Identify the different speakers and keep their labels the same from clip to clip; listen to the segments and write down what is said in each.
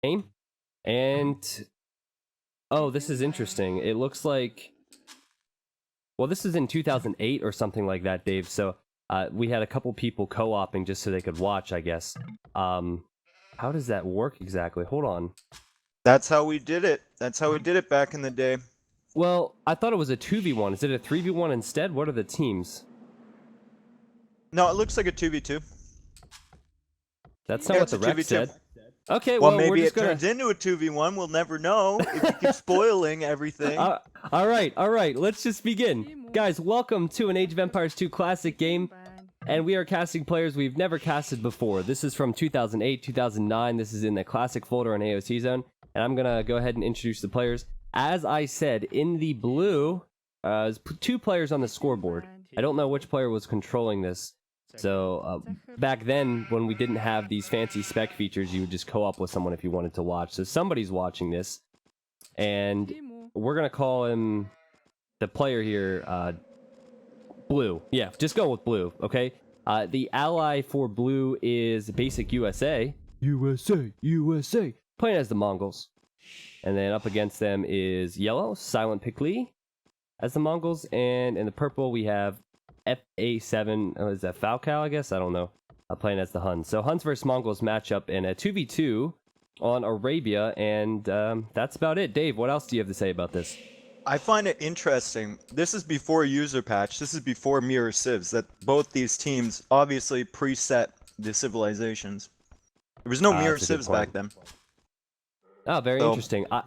Speaker 1: game. And oh, this is interesting. It looks like, well, this is in 2008 or something like that, Dave. So we had a couple people co-oping just so they could watch, I guess. How does that work exactly? Hold on.
Speaker 2: That's how we did it. That's how we did it back in the day.
Speaker 1: Well, I thought it was a 2v1. Is it a 3v1 instead? What are the teams?
Speaker 2: No, it looks like a 2v2.
Speaker 1: That's not
Speaker 2: Yeah,
Speaker 1: what
Speaker 2: it's
Speaker 1: the
Speaker 2: a
Speaker 1: rec
Speaker 2: 2v2.
Speaker 1: said. Okay,
Speaker 2: Well,
Speaker 1: well, we're
Speaker 2: maybe
Speaker 1: just
Speaker 2: it
Speaker 1: gonna...
Speaker 2: turns into a 2v1. We'll never know if you keep spoiling everything.
Speaker 1: all right. Let's just begin. Guys, welcome to an Age of Empires 2 classic game. And we are casting players we've never casted before. This is from 2008, 2009. This is in the classic folder on AOC Zone. And I'm going to go ahead and introduce the players. As I said, in the blue, there's 2 players on the scoreboard. I don't know which player was controlling this. So back then, when we didn't have these fancy spec features, you would just co-op with someone if you wanted to watch. So somebody's watching this. And we're going to call him, the player here, Blue. Yeah, just go with Blue, okay? The ally for Blue is Basic USA. USA. Playing as the Mongols. And then up against them is Yellow, Silent Picklee, as the Mongols. And in the purple, we have FA7. Oh, is that Falcal, I guess? I don't know. Playing as the Huns. So Huns versus Mongols match up in a 2v2 on Arabia. And that's about it. Dave, what else do you have to say about this?
Speaker 2: I find it interesting. This is before user patch. This is before mirror civs. That both these teams obviously preset the civilizations. There was no mirror
Speaker 1: That's a good
Speaker 2: civs
Speaker 1: point.
Speaker 2: back then.
Speaker 1: Oh, very
Speaker 2: So,
Speaker 1: interesting. I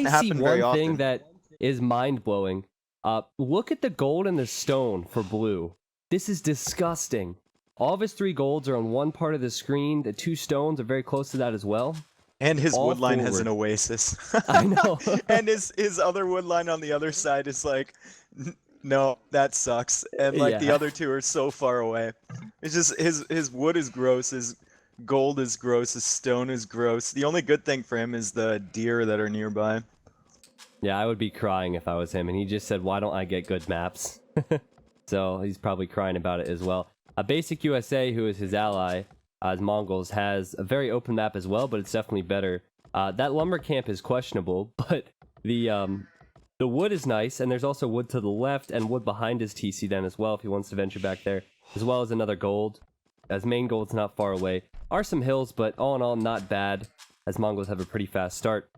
Speaker 2: it
Speaker 1: see
Speaker 2: happened very
Speaker 1: one thing
Speaker 2: often.
Speaker 1: that is mind-blowing. Look at the gold and the stone for Blue. This is disgusting. All of his 3 golds are on one part of the screen. The 2 stones are very close to that as well.
Speaker 2: And his
Speaker 1: all
Speaker 2: woodline has an
Speaker 1: forward.
Speaker 2: oasis.
Speaker 1: I know.
Speaker 2: And his other woodline on the other side is like, no, that sucks. And like the
Speaker 1: Yeah.
Speaker 2: other 2 are so far away. It's just his wood is gross, his gold is gross, his stone is gross. The only good thing for him is the deer that are nearby.
Speaker 1: Yeah, I would be crying if I was him. And he just said, why don't I get good maps? So he's probably crying about it as well. Basic USA, who is his ally, as Mongols, has a very open map as well, but it's definitely better. That lumber camp is questionable, but the wood is nice, and there's also wood to the left and wood behind his TC then as well if he wants to venture back there, as well as another gold, as main gold's not far away. Are some hills, but all in all, not bad, as Mongols have a pretty fast start.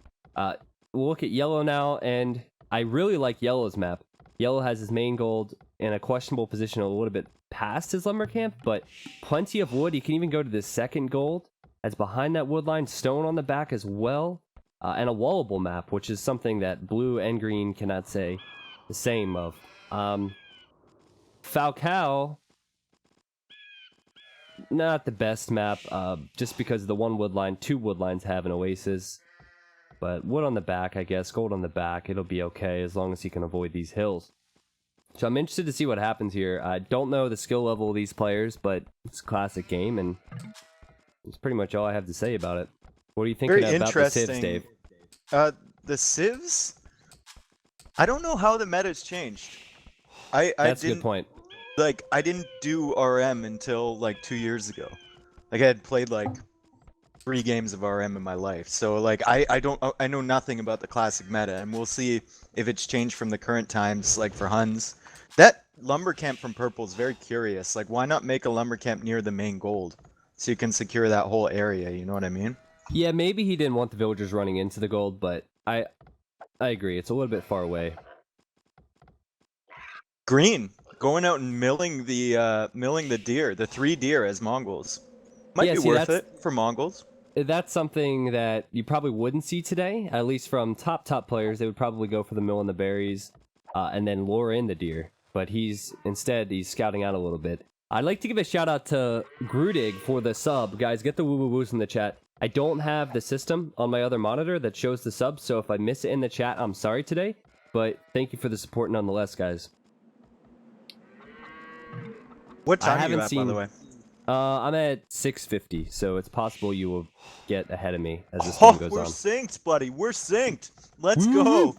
Speaker 1: We'll look at Yellow now, and I really like Yellow's map. Yellow has his main gold in a questionable position a little bit past his lumber camp, but plenty of wood. He can even go to the second gold as behind that wood line, stone on the back as well, and a wallable map, which is something that blue and green cannot say the same of. Falcao, not the best map, just because the one wood line, 2 wood lines have an oasis. But wood on the back, I guess, gold on the back, it'll be okay as long as he can avoid these hills. So I'm interested to see what happens here. I don't know the skill level of these players, but it's a classic game, and that's pretty much all I have to say about it. What are you thinking
Speaker 2: Very
Speaker 1: about the civs,
Speaker 2: interesting.
Speaker 1: Dave?
Speaker 2: The civs? I don't know how the meta's changed. I
Speaker 1: That's a
Speaker 2: didn't
Speaker 1: good point.
Speaker 2: like I didn't do RM until like 2 years ago. Like I had played like 3 games of RM in my life. So like I know nothing about the classic meta, and we'll see if it's changed from the current times like for Huns. That lumber camp from purple is very curious. Like why not make a lumber camp near the main gold so you can secure that whole area, you know what I mean?
Speaker 1: Yeah, maybe he didn't want the villagers running into the gold, but I agree. It's a little bit far away.
Speaker 2: Green going out and milling the deer, the 3 deer as Mongols. Might
Speaker 1: Yeah,
Speaker 2: be
Speaker 1: see,
Speaker 2: worth
Speaker 1: that's-
Speaker 2: it for Mongols.
Speaker 1: That's something that you probably wouldn't see today, at least from top players. They would probably go for the mill and the berries, and then lure in the deer. But he's scouting out a little bit. I'd like to give a shout out to Grudig for the sub. Guys, get the woo-woo-woos in the chat. I don't have the system on my other monitor that shows the sub, so if I miss it in the chat, I'm sorry today. But thank you for the support nonetheless, guys.
Speaker 2: What
Speaker 1: I
Speaker 2: time are you
Speaker 1: haven't
Speaker 2: at, by
Speaker 1: seen-
Speaker 2: the way?
Speaker 1: I'm at 6:50, so it's possible you will get ahead of me as this game goes
Speaker 2: We're
Speaker 1: on.
Speaker 2: synced, buddy. We're synced. Let's
Speaker 1: Woo!
Speaker 2: go.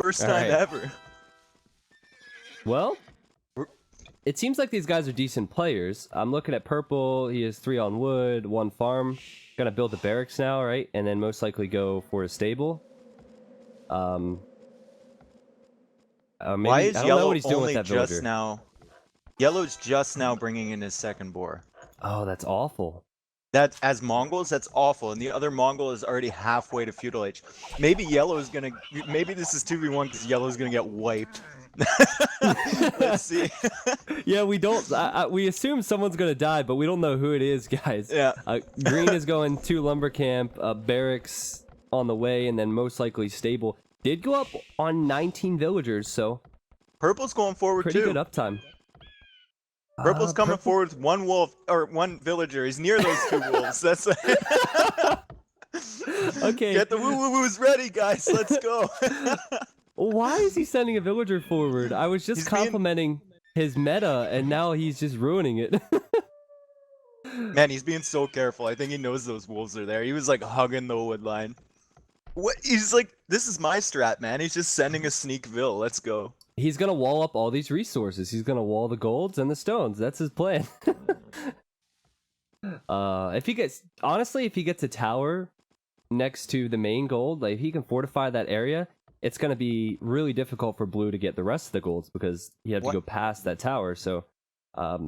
Speaker 2: First
Speaker 1: All
Speaker 2: time
Speaker 1: right.
Speaker 2: ever.
Speaker 1: Well, it seems like these guys are decent players. I'm looking at purple. He has 3 on wood, 1 farm. Gonna build the barracks now, right? And then most likely go for a stable. Maybe,
Speaker 2: Why is
Speaker 1: I don't know
Speaker 2: Yellow
Speaker 1: what he's doing with
Speaker 2: only
Speaker 1: that
Speaker 2: just
Speaker 1: villager.
Speaker 2: now? Yellow's just now bringing in his second boar.
Speaker 1: Oh, that's awful.
Speaker 2: That as Mongols, that's awful, and the other Mongol is already halfway to feudal age. Maybe Yellow is gonna. Maybe this is 2v1 because Yellow's gonna get wiped. Let's see.
Speaker 1: Yeah, we don't. We assume someone's gonna die, but we don't know who it is, guys.
Speaker 2: Yeah.
Speaker 1: Green is going to lumber camp, barracks on the way, and then most likely stable. Did go up on 19 villagers, so
Speaker 2: Purple's going forward
Speaker 1: pretty
Speaker 2: too.
Speaker 1: good uptime.
Speaker 2: Purple's coming
Speaker 1: Purple-
Speaker 2: forward with 1 wolf or 1 villager. He's near those 2 wolves. That's
Speaker 1: Okay.
Speaker 2: Get the woo woo woos ready, guys. Let's go.
Speaker 1: Why is he sending a villager forward? I was just
Speaker 2: He's being-
Speaker 1: complimenting his meta, and now he's just ruining it.
Speaker 2: Man, he's being so careful. I think he knows those wolves are there. He was like hugging the wood line. What? He's like, this is my strat, man. He's just sending a sneak vill. Let's go.
Speaker 1: He's gonna wall up all these resources. He's gonna wall the golds and the stones. That's his plan. If he gets a tower next to the main gold, like if he can fortify that area, it's gonna be really difficult for blue to get the rest of the golds because he had to go past that tower. So,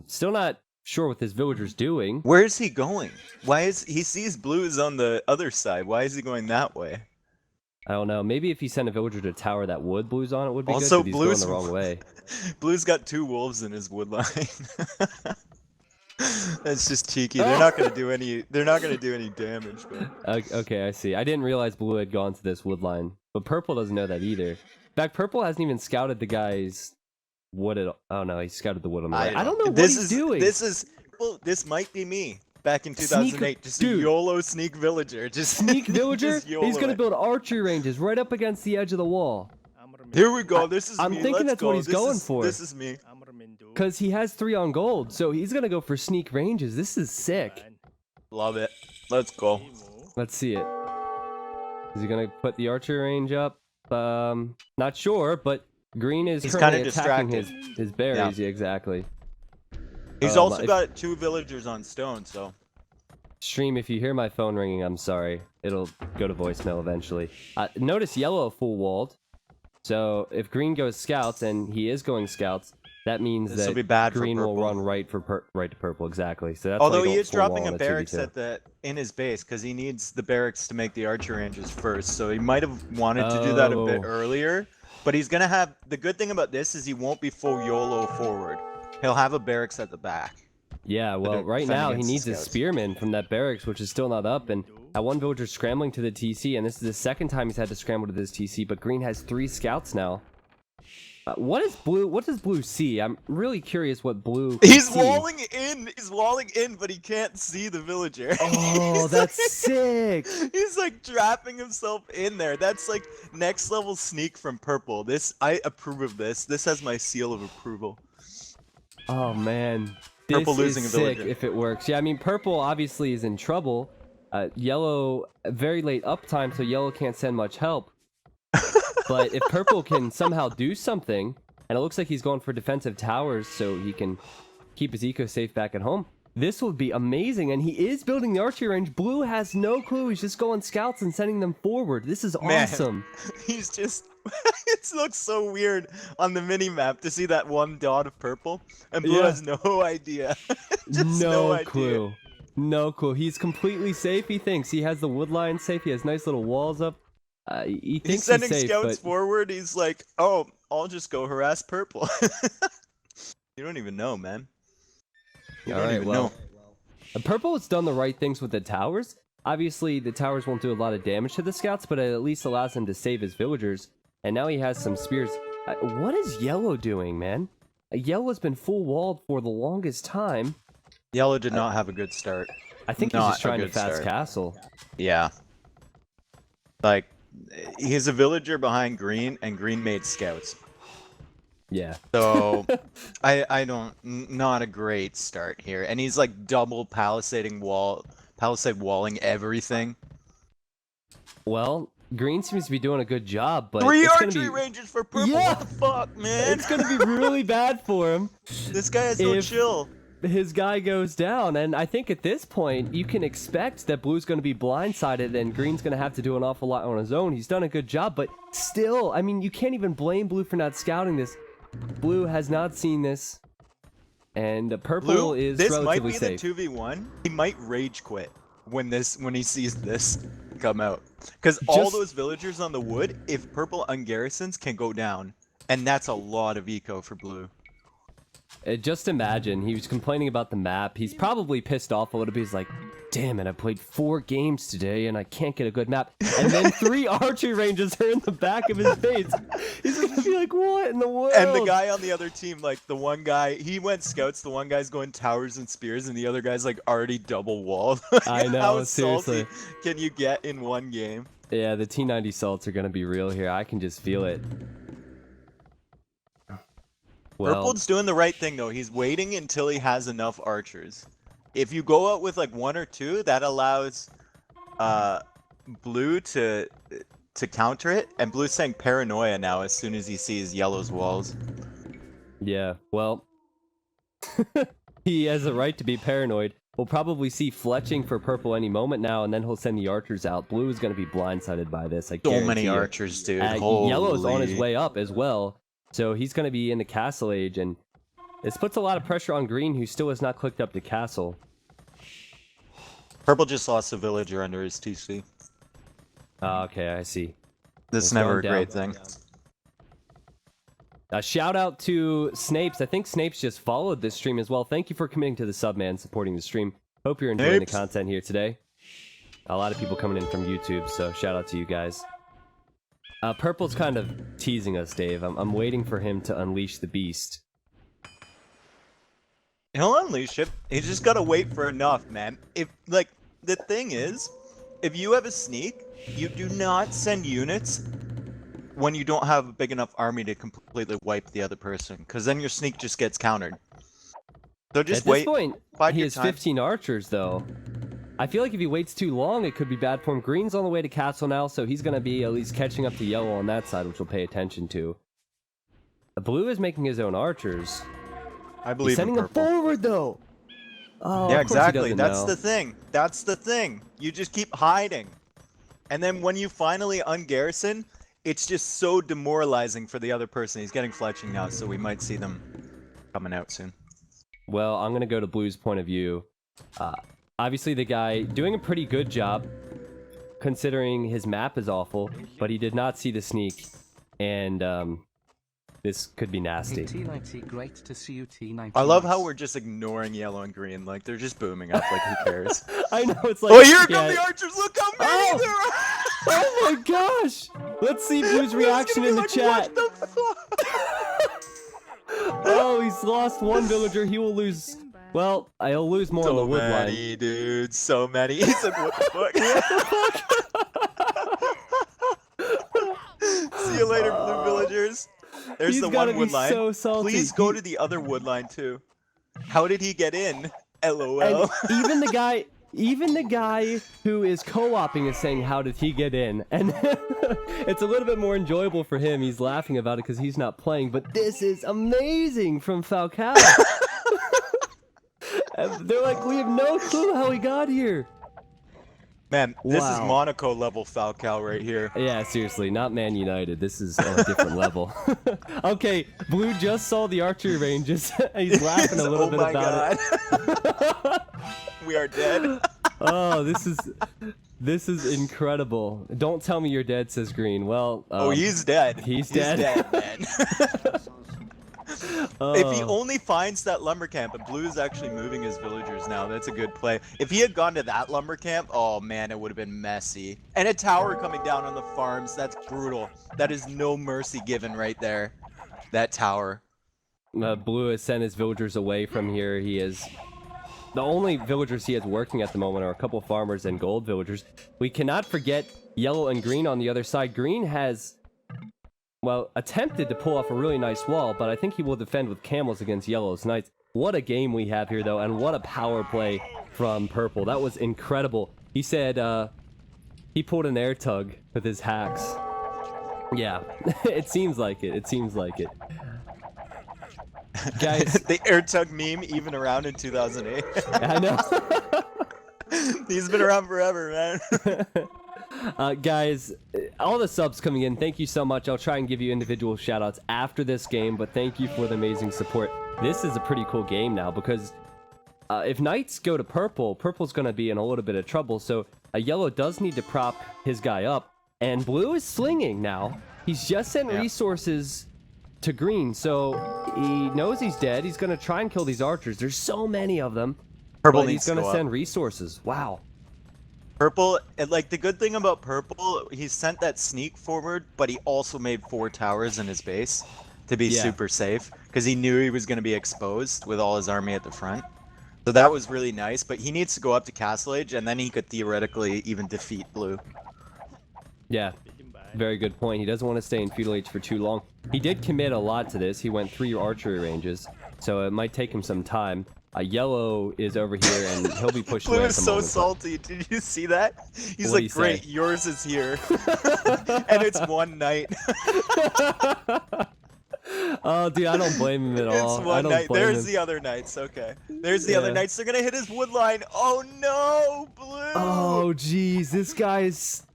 Speaker 1: still not sure what this villager's doing.
Speaker 2: Where is he going? Why is he sees blues on the other side? Why is he going that way?
Speaker 1: I don't know. Maybe if he sent a villager to a tower that would blues on it would be
Speaker 2: Also,
Speaker 1: good. But he's
Speaker 2: blues
Speaker 1: going the wrong way.
Speaker 2: Blue's got 2 wolves in his wood line. That's just cheeky. They're not gonna do any. They're not gonna do any damage, but.
Speaker 1: Okay, I see. I didn't realize blue had gone to this wood line, but purple doesn't know that either. In fact, purple hasn't even scouted the guy's wood at all. Oh no, he scouted the wood on the right. I don't know what he's doing.
Speaker 2: This might be me back in 2008. Just a YOLO sneak villager. Just
Speaker 1: sneak villager.
Speaker 2: Just YOLO
Speaker 1: He's gonna
Speaker 2: it.
Speaker 1: build archery ranges right up against the edge of the wall.
Speaker 2: Here we go. This is
Speaker 1: I'm
Speaker 2: me.
Speaker 1: thinking
Speaker 2: Let's
Speaker 1: that's
Speaker 2: go.
Speaker 1: what he's
Speaker 2: This
Speaker 1: going
Speaker 2: is-
Speaker 1: for.
Speaker 2: This is me.
Speaker 1: Cause he has 3 on gold, so he's gonna go for sneak ranges. This is sick.
Speaker 2: Love it. Let's go.
Speaker 1: Let's see it. Is he gonna put the archery range up? Not sure, but green is
Speaker 2: He's
Speaker 1: currently
Speaker 2: kinda
Speaker 1: attacking
Speaker 2: distracted.
Speaker 1: his berries. Yeah, exactly.
Speaker 2: He's also got 2 villagers on stone, so.
Speaker 1: Stream, if you hear my phone ringing, I'm sorry. It'll go to voicemail eventually. Notice yellow full walled. So if green goes scouts, and he is going scouts, that means
Speaker 2: This will
Speaker 1: that
Speaker 2: be bad for
Speaker 1: green will
Speaker 2: purple.
Speaker 1: run right to purple. Exactly. So that's why
Speaker 2: Although
Speaker 1: you
Speaker 2: he
Speaker 1: don't
Speaker 2: is
Speaker 1: full wall
Speaker 2: dropping
Speaker 1: on
Speaker 2: a barracks
Speaker 1: 2v2.
Speaker 2: in his base because he needs the barracks to make the archer ranges first. So he might have wanted to do that a bit earlier. But he's gonna have the good thing about this is he won't be full YOLO forward. He'll have a barracks at the back.
Speaker 1: Yeah, well, right
Speaker 2: defending
Speaker 1: now he
Speaker 2: against
Speaker 1: needs
Speaker 2: the
Speaker 1: a
Speaker 2: scouts.
Speaker 1: spearman from that barracks, which is still not up. And one villager scrambling to the TC, and this is the second time he's had to scramble to this TC. But green has 3 scouts now. What does blue see? I'm really curious what blue can
Speaker 2: He's
Speaker 1: see.
Speaker 2: walling in. He's walling in, but he can't see the villager.
Speaker 1: Oh, that's sick.
Speaker 2: He's like trapping himself in there. That's like next level sneak from purple. I approve of this. This has my seal of approval.
Speaker 1: Oh man, this
Speaker 2: Purple losing a
Speaker 1: is sick
Speaker 2: villager.
Speaker 1: if it works. Yeah, I mean purple obviously is in trouble. Yellow very late uptime, so yellow can't send much help. But if purple can somehow do something, and it looks like he's going for defensive towers so he can keep his eco safe back at home, this would be amazing. And he is building the archery range. Blue has no clue. He's just going scouts and sending them forward. This is
Speaker 2: Man.
Speaker 1: awesome.
Speaker 2: He's just. It looks so weird on the mini map to see that one dot of purple, and blue
Speaker 1: Yeah.
Speaker 2: has no idea. Just no idea.
Speaker 1: Clue. No clue. He's completely safe. He thinks he has the wood line safe. He has nice little walls up. He thinks
Speaker 2: He's sending
Speaker 1: safe,
Speaker 2: scouts
Speaker 1: but
Speaker 2: forward. He's like, "Oh, I'll just go harass purple." You don't even know, man. You
Speaker 1: all
Speaker 2: don't
Speaker 1: right.
Speaker 2: even
Speaker 1: Well,
Speaker 2: know.
Speaker 1: purple has done the right things with the towers. Obviously, the towers won't do a lot of damage to the scouts, but it at least allows him to save his villagers. And now he has some spears. What is yellow doing, man? Yellow's been full walled for the longest time.
Speaker 2: Yellow did not have a good start.
Speaker 1: I think he's
Speaker 2: Not
Speaker 1: just
Speaker 2: a
Speaker 1: trying to
Speaker 2: good
Speaker 1: fast
Speaker 2: start.
Speaker 1: castle.
Speaker 2: Yeah. Like, he's a villager behind green, and green made scouts.
Speaker 1: Yeah.
Speaker 2: So, I don't, not a great start here. And he's like double palisade walling everything.
Speaker 1: Well, Green seems to be doing a good job, but
Speaker 2: 3
Speaker 1: it's
Speaker 2: archery
Speaker 1: gonna be,
Speaker 2: ranges for purple.
Speaker 1: Yeah!
Speaker 2: What the fuck, man?
Speaker 1: it's gonna be really bad for him.
Speaker 2: This guy has no
Speaker 1: if-
Speaker 2: chill.
Speaker 1: His guy goes down, and I think at this point you can expect that Blue's going to be blindsided and Green's going to have to do an awful lot on his own. He's done a good job, but still, I mean, you can't even blame Blue for not scouting this. Blue has not seen this, and Purple
Speaker 2: Blue,
Speaker 1: is
Speaker 2: this
Speaker 1: relatively
Speaker 2: might be
Speaker 1: safe.
Speaker 2: the 2v1. He might rage quit when he sees this come out. Because all those villagers on the wood, if Purple ungarrisons, can go down. And that's a lot of eco for Blue.
Speaker 1: Just imagine, he was complaining about the map. He's probably pissed off a little bit. He's like, damn it, I played 4 games today and I can't get a good map. And then 3 archery ranges are in the back of his face. He's gonna be like, what in the world?
Speaker 2: And the guy on the other team, like the one guy, he went scouts, the one guy's going towers and spears, and the other guy's like already double walled.
Speaker 1: I know,
Speaker 2: How
Speaker 1: seriously.
Speaker 2: salty can you get in one game?
Speaker 1: Yeah, the T90 salts are gonna be real here. I can just feel it. Well,
Speaker 2: Purple's doing the right thing though. He's waiting until he has enough archers. If you go out with like 1 or 2, that allows Blue to counter it. And Blue's saying paranoia now as soon as he sees Yellow's walls.
Speaker 1: yeah, well, he has a right to be paranoid. We'll probably see fletching for Purple any moment now, and then he'll send the archers out. Blue is going to be blindsided by this. I
Speaker 2: So
Speaker 1: guarantee
Speaker 2: many
Speaker 1: you.
Speaker 2: archers, dude.
Speaker 1: Yellow's on his
Speaker 2: Holy.
Speaker 1: way up as well, so he's going to be in the castle age, and this puts a lot of pressure on Green, who still has not clicked up to castle.
Speaker 2: Purple just lost a villager under his TC.
Speaker 1: Okay, I see.
Speaker 2: This is
Speaker 1: It's
Speaker 2: never a
Speaker 1: gone
Speaker 2: great
Speaker 1: down.
Speaker 2: thing.
Speaker 1: A shout out to Snapes. I think Snapes just followed this stream as well. Thank you for committing to the sub, man, supporting the stream. Hope you're enjoying the
Speaker 2: Snapes.
Speaker 1: content here today. A lot of people coming in from YouTube, so shout out to you guys. Purple's kind of teasing us, Dave. I'm waiting for him to unleash the beast.
Speaker 2: He'll unleash it. He's just gotta wait for enough, man. If like the thing is, if you have a sneak, you do not send units when you don't have a big enough army to completely wipe the other person, because then your sneak just gets countered. So just
Speaker 1: At
Speaker 2: wait.
Speaker 1: this point,
Speaker 2: bide
Speaker 1: he
Speaker 2: your
Speaker 1: has
Speaker 2: time.
Speaker 1: 15 archers, though. I feel like if he waits too long, it could be bad for him. Green's on the way to castle now, so he's going to be at least catching up to Yellow on that side, which we'll pay attention to. Blue is making his own archers.
Speaker 2: I believe
Speaker 1: He's sending
Speaker 2: in
Speaker 1: them
Speaker 2: Purple.
Speaker 1: forward, though. Oh,
Speaker 2: Yeah,
Speaker 1: of course he
Speaker 2: exactly.
Speaker 1: doesn't
Speaker 2: That's
Speaker 1: know.
Speaker 2: the thing. That's the thing. You just keep hiding. And then when you finally ungarrison, it's just so demoralizing for the other person. He's getting fletching now, so we might see them coming out soon.
Speaker 1: Well, I'm going to go to Blue's point of view. Obviously, the guy doing a pretty good job, considering his map is awful, but he did not see the sneak, and this could be nasty.
Speaker 3: T90, great to see you, T90.
Speaker 2: I love how we're just ignoring yellow and green. Like, they're just booming up. Like, who cares?
Speaker 1: I know, it's like...
Speaker 2: Oh, here come
Speaker 1: yeah.
Speaker 2: the archers! Look how many there are!
Speaker 1: Oh my gosh! Let's see Blue's reaction in the chat.
Speaker 2: What the fuck?
Speaker 1: Oh, he's lost 1 villager. He will lose... Well, he'll lose more on the
Speaker 2: So
Speaker 1: wood line.
Speaker 2: many, dude. So many. He said, what the fuck? See you later, blue villagers. There's
Speaker 1: He's
Speaker 2: the
Speaker 1: gotta
Speaker 2: one
Speaker 1: be
Speaker 2: wood line.
Speaker 1: so salty.
Speaker 2: Please go to the other wood line, too. How did he get in? LOL.
Speaker 1: And even the guy who is co-oping is saying, how did he get in? And it's a little bit more enjoyable for him. He's laughing about it because he's not playing, but this is amazing from Falcao. And they're like, we have no clue how he got here.
Speaker 2: Man, this is
Speaker 1: Wow.
Speaker 2: Monaco level Falcao right here.
Speaker 1: Yeah, seriously, not Man United. This is a different level. Okay, Blue just saw the archery ranges. He's laughing a little
Speaker 2: Oh
Speaker 1: bit
Speaker 2: my
Speaker 1: about
Speaker 2: God. We are dead.
Speaker 1: it. Oh, this is incredible. Don't tell me you're dead, says Green. Well,
Speaker 2: Oh, he's dead.
Speaker 1: he's dead.
Speaker 2: man. If he only finds that lumber camp, and Blue is actually moving his villagers now, that's a good play. If he had gone to that lumber camp, oh man, it would have been messy. And a tower coming down on the farms, that's brutal. That is no mercy given right there. That tower.
Speaker 1: Blue has sent his villagers away from here. He is... The only villagers he has working at the moment are a couple farmers and gold villagers. We cannot forget Yellow and Green on the other side. Green has... well, attempted to pull off a really nice wall, but I think he will defend with camels against Yellow's Knights. What a game we have here, though, and what a power play from Purple. That was incredible. He said, He pulled an air tug with his hacks. Yeah, it seems like it. It seems like it. Guys,
Speaker 2: the AirTug meme even around in 2008.
Speaker 1: I know.
Speaker 2: He's been around forever, man.
Speaker 1: Guys, all the subs coming in, thank you so much. I'll try and give you individual shoutouts after this game, but thank you for the amazing support. This is a pretty cool game now because if Knights go to purple, purple's going to be in a little bit of trouble, so yellow does need to prop his guy up, and blue is slinging now. He's just sent resources to green, so he knows he's dead. He's going to try and kill these archers. There's so many of them.
Speaker 2: Purple
Speaker 1: but
Speaker 2: needs
Speaker 1: he's going
Speaker 2: to
Speaker 1: to
Speaker 2: go
Speaker 1: send
Speaker 2: up.
Speaker 1: resources. Wow.
Speaker 2: Purple, and like the good thing about purple, he sent that sneak forward, but he also made 4 towers in his base to be super safe because he knew he was going to be exposed with all his army at the front. So that was really nice, but he needs to go up to Castle Age, and then he could theoretically even defeat blue.
Speaker 1: Yeah, very good point. He doesn't want to stay in feudal age for too long. He did commit a lot to this. He went 3 archery ranges, so it might take him some time. Yellow is over here, and he'll be pushed
Speaker 2: Blue
Speaker 1: away.
Speaker 2: is so salty. Did you see that? He's
Speaker 1: What'd he
Speaker 2: like, great,
Speaker 1: say?
Speaker 2: yours is here. And it's one night.
Speaker 1: Oh, dude, I don't blame him at all.
Speaker 2: It's one night.
Speaker 1: Blame
Speaker 2: There's
Speaker 1: him.
Speaker 2: the other nights. Okay. There's the other
Speaker 1: Yeah.
Speaker 2: nights. They're going to hit his wood line. Oh, no, blue.
Speaker 1: Oh, jeez, this guy's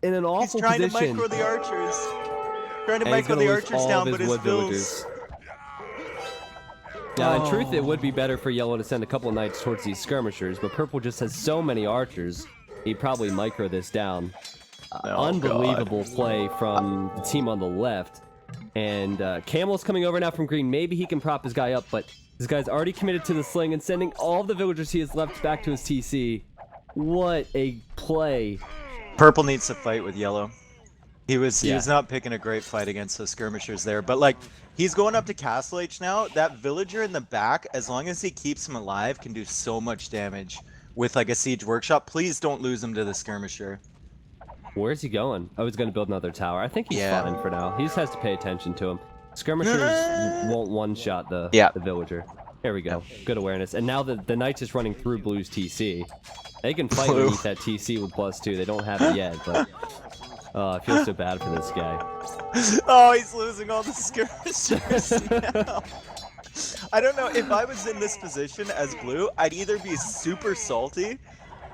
Speaker 1: in an awful
Speaker 2: He's trying
Speaker 1: position.
Speaker 2: to micro the archers. Trying to
Speaker 1: And he's
Speaker 2: micro
Speaker 1: gonna
Speaker 2: the
Speaker 1: lose
Speaker 2: archers
Speaker 1: all
Speaker 2: down,
Speaker 1: of
Speaker 2: but
Speaker 1: his
Speaker 2: his
Speaker 1: wood
Speaker 2: bills.
Speaker 1: villagers. Now, in truth, it would be better for yellow to send a couple knights towards these skirmishers, but purple just has so many archers, he'd probably micro this down.
Speaker 2: Oh,
Speaker 1: Unbelievable play from the team on the left. And Camel's coming over now from green. Maybe he can prop his guy up, but this guy's already committed to the sling and sending all the villagers he has left back to his TC. What a play.
Speaker 2: Purple needs to fight with yellow. He was not picking a great fight against the skirmishers there, but like he's going up to Castle Age now. That villager in the back, as long as he keeps him alive, can do so much damage with like a siege workshop. Please don't lose him to the skirmisher.
Speaker 1: Where's he going? Oh, he's going to build another tower. I think he's fine for now. He just has to pay attention to him. Skirmishers won't one-shot the villager. There we go. Good awareness. And now the Knight's just running through Blue's TC. They can fight underneath that TC with +2. They don't have it yet, but... Oh, I feel so bad for this guy.
Speaker 2: Oh, he's losing all the skirmishers now. I don't know, if I was in this position as blue, I'd either be super salty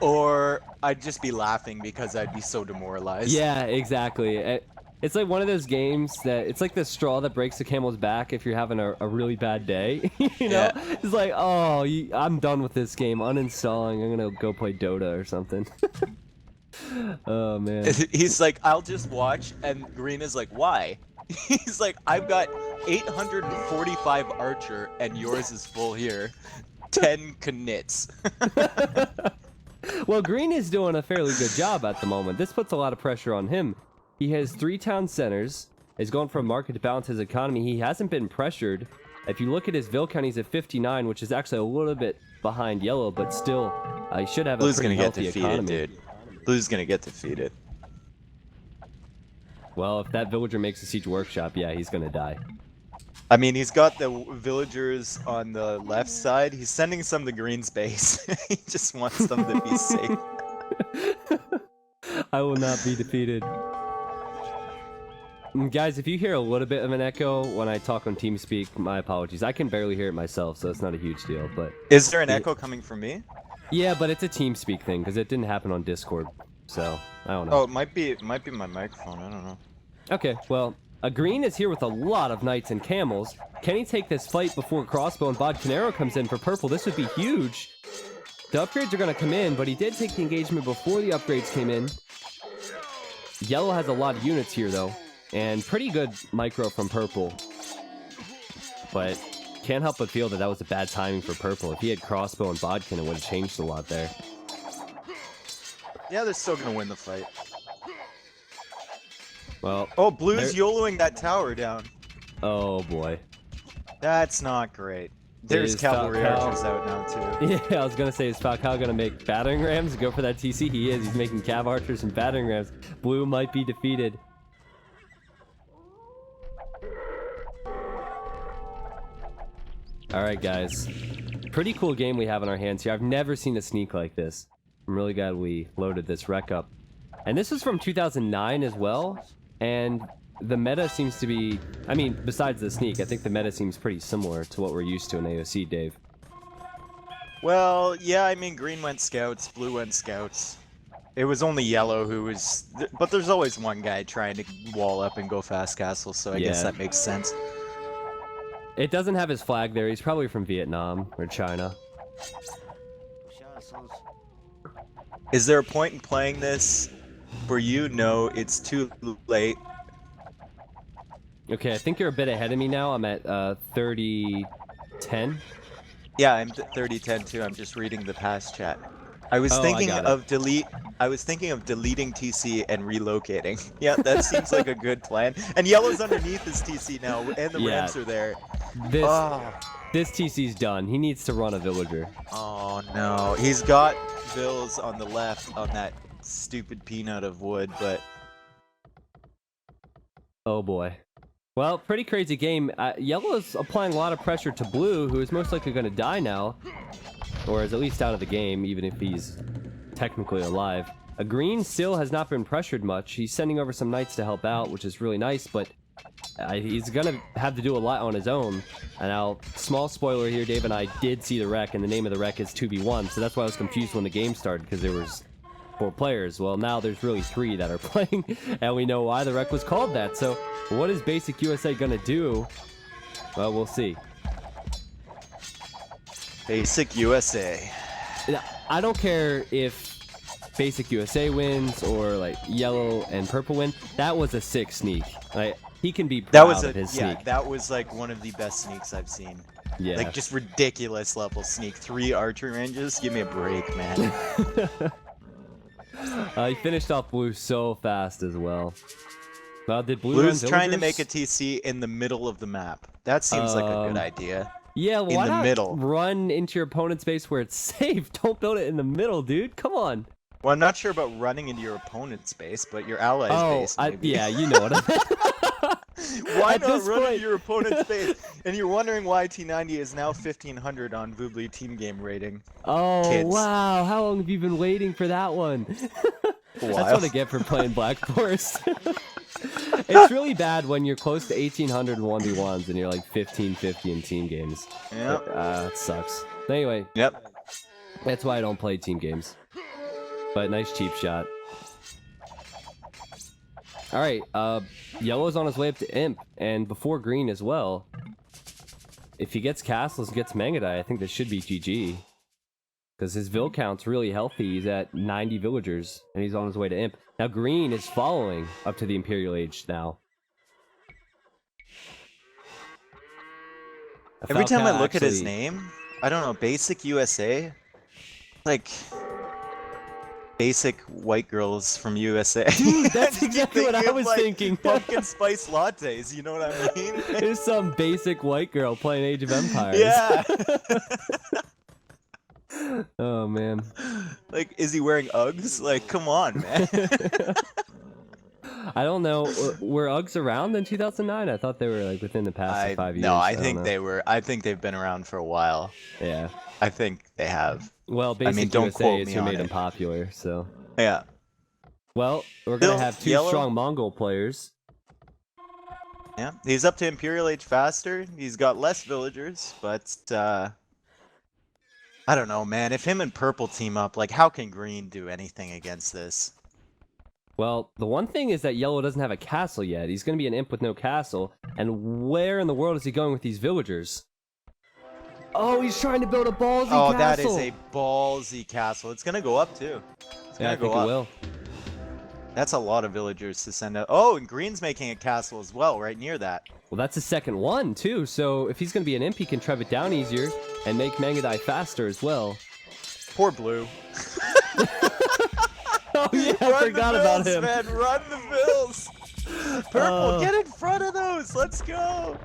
Speaker 2: or I'd just be laughing because I'd be so demoralized.
Speaker 1: Yeah, exactly. It's like one of those games that it's like the straw that breaks the camel's back if you're having a really bad day. You know, it's like, oh, I'm done with this game. Uninstalling. I'm gonna go play Dota or something. Oh man.
Speaker 2: He's like, I'll just watch, and Green is like, why? He's like, I've got 845 archer, and yours is full here. 10 knits.
Speaker 1: Well, Green is doing a fairly good job at the moment. This puts a lot of pressure on him. He has 3 town centers. He's going from market to balance his economy. He hasn't been pressured. If you look at his Ville count, he's at 59, which is actually a little bit behind yellow, but still, he should have a pretty healthy economy.
Speaker 2: Dude. Blue's gonna get defeated.
Speaker 1: Well, if that villager makes a siege workshop, yeah, he's gonna die.
Speaker 2: I mean, he's got the villagers on the left side. He's sending some to Green's base. He just wants them to be safe.
Speaker 1: I will not be defeated. Guys, if you hear a little bit of an echo when I talk on TeamSpeak, my apologies. I can barely hear it myself, so it's not a huge deal. But
Speaker 2: is there an echo coming from me?
Speaker 1: Yeah, but it's a TeamSpeak thing because it didn't happen on Discord, so I don't know.
Speaker 2: Oh, it might be my microphone. I don't know.
Speaker 1: Okay, well, Green is here with a lot of knights and camels. Can he take this fight before Crossbow and Bodcanero comes in for purple? This would be huge. The upgrades are going to come in, but he did take the engagement before the upgrades came in. Yellow has a lot of units here, though, and pretty good micro from purple. But can't help but feel that that was a bad timing for purple. If he had Crossbow and Bodkin, it would have changed a lot there.
Speaker 2: Yeah, they're still gonna win the fight.
Speaker 1: Well,
Speaker 2: oh, Blue's YOLOing that tower down.
Speaker 1: Oh boy,
Speaker 2: that's not great. There's cavalry archers out now too.
Speaker 1: Yeah, I was gonna say, is Falcao gonna make battering rams and go for that TC? He is. He's making cav archers and battering rams. Blue might be defeated. All right, guys. Pretty cool game we have in our hands here. I've never seen a sneak like this. I'm really glad we loaded this wreck up. And this was from 2009 as well. And the meta seems to be... I mean, besides the sneak, I think the meta seems pretty similar to what we're used to in AOC, Dave.
Speaker 2: Well, yeah, I mean, green went scouts, blue went scouts. It was only yellow who was... But there's always one guy trying to wall up and go fast castle, so I guess that makes sense.
Speaker 1: It doesn't have his flag there. He's probably from Vietnam or China.
Speaker 2: Is there a point in playing this where you know it's too late?
Speaker 1: Okay, I think you're a bit ahead of me now. I'm at 30-10.
Speaker 2: Yeah, I'm 30-10 too. I'm just reading the past chat. I was thinking of deleting TC and relocating. Yeah, that seems like a good plan. And yellow's underneath his TC now, and the ramps are there.
Speaker 1: This TC's done. He needs to run a villager.
Speaker 2: Oh no, he's got Bills on the left on that stupid peanut of wood, but...
Speaker 1: Oh boy. Well, pretty crazy game. Yellow's applying a lot of pressure to blue, who is most likely going to die now. Or is at least out of the game, even if he's technically alive. Green still has not been pressured much. He's sending over some knights to help out, which is really nice, but he's going to have to do a lot on his own. And now, small spoiler here, Dave and I did see the wreck, and the name of the wreck is 2v1, so that's why I was confused when the game started, because there was 4 players. Well, now there's really 3 that are playing, and we know why the wreck was called that. So, what is Basic USA gonna do? Well, we'll see.
Speaker 2: Basic USA.
Speaker 1: I don't care if Basic USA wins or like yellow and purple win. That was a sick sneak. Like, he can be proud of his sneak.
Speaker 2: That was like one of the best sneaks I've seen.
Speaker 1: Yeah.
Speaker 2: Like just ridiculous level sneak. 3 archery ranges. Give me a break, man.
Speaker 1: He finished off blue so fast as well. Well, did blue
Speaker 2: Blue's
Speaker 1: run
Speaker 2: trying to
Speaker 1: villagers?
Speaker 2: make a TC in the middle of the map. That seems like a good idea.
Speaker 1: Yeah, well,
Speaker 2: in
Speaker 1: why
Speaker 2: the
Speaker 1: not
Speaker 2: middle.
Speaker 1: run into your opponent's base where it's safe? Don't build it in the middle, dude. Come on.
Speaker 2: Well, I'm not sure about running into your opponent's base, but your ally's base, maybe.
Speaker 1: Yeah, you know what I meant.
Speaker 2: Why
Speaker 1: At
Speaker 2: not
Speaker 1: this
Speaker 2: run
Speaker 1: point-
Speaker 2: into your opponent's base? And you're wondering why T90 is now 1500 on Voobly team game rating.
Speaker 1: Oh,
Speaker 2: Kids.
Speaker 1: wow. How long have you been waiting for that one? That's what I get for playing Black Forest. It's really bad when you're close to 1800 1v1s and you're like 1550 in team games.
Speaker 2: Yep.
Speaker 1: It sucks. Anyway,
Speaker 2: Yep.
Speaker 1: that's why I don't play team games. But nice cheap shot. Alright, yellow's on his way up to Imp, and before green as well. If he gets castles, gets Mangadai, I think this should be GG. Because his vill count's really healthy. He's at 90 villagers, and he's on his way to Imp. Now green is following up to the Imperial Age now.
Speaker 2: Every time I look at his
Speaker 1: actually-
Speaker 2: name, I don't know, Basic USA? Like... Basic white girls from USA.
Speaker 1: Dude, that's
Speaker 2: I just keep
Speaker 1: exactly what I
Speaker 2: of,
Speaker 1: was
Speaker 2: like,
Speaker 1: thinking.
Speaker 2: Pumpkin spice lattes, you know what I mean?
Speaker 1: There's some basic white girl playing Age of Empires.
Speaker 2: Yeah.
Speaker 1: Oh, man.
Speaker 2: Like, is he wearing Uggs? Like, come on, man.
Speaker 1: I don't know. Were Uggs around in 2009? I thought they were like within the past 5 years.
Speaker 2: No, I
Speaker 1: don't
Speaker 2: think
Speaker 1: know.
Speaker 2: they were. I think they've been around for a while.
Speaker 1: Yeah.
Speaker 2: I think they have.
Speaker 1: Well, Basic
Speaker 2: don't
Speaker 1: USA
Speaker 2: quote
Speaker 1: is
Speaker 2: me
Speaker 1: who
Speaker 2: on
Speaker 1: made
Speaker 2: it.
Speaker 1: him popular, so.
Speaker 2: Yeah.
Speaker 1: Well, we're gonna
Speaker 2: Still,
Speaker 1: have 2
Speaker 2: yellow?
Speaker 1: strong Mongol players.
Speaker 2: Yeah. He's up to Imperial Age faster. He's got less villagers, but I don't know, man. If him and purple team up, like, how can green do anything against this?
Speaker 1: Well, the one thing is that yellow doesn't have a castle yet. He's gonna be an imp with no castle. And where in the world is he going with these villagers? Oh, he's trying to build a ballsy castle!
Speaker 2: Oh, that is a ballsy castle. It's gonna go up too. It's
Speaker 1: Yeah, I
Speaker 2: gonna go
Speaker 1: think it
Speaker 2: up.
Speaker 1: will.
Speaker 2: That's a lot of villagers to send out. Oh, and green's making a castle as well, right near that.
Speaker 1: Well, that's his second one, too. So if he's gonna be an imp, he can trap it down easier and make Mangadai faster as well.
Speaker 2: Poor blue.
Speaker 1: Oh yeah, I
Speaker 2: Run
Speaker 1: forgot
Speaker 2: the
Speaker 1: about
Speaker 2: bills,
Speaker 1: him.
Speaker 2: man. Run the bills. Purple,
Speaker 1: Oh.
Speaker 2: get in front of those. Let's go.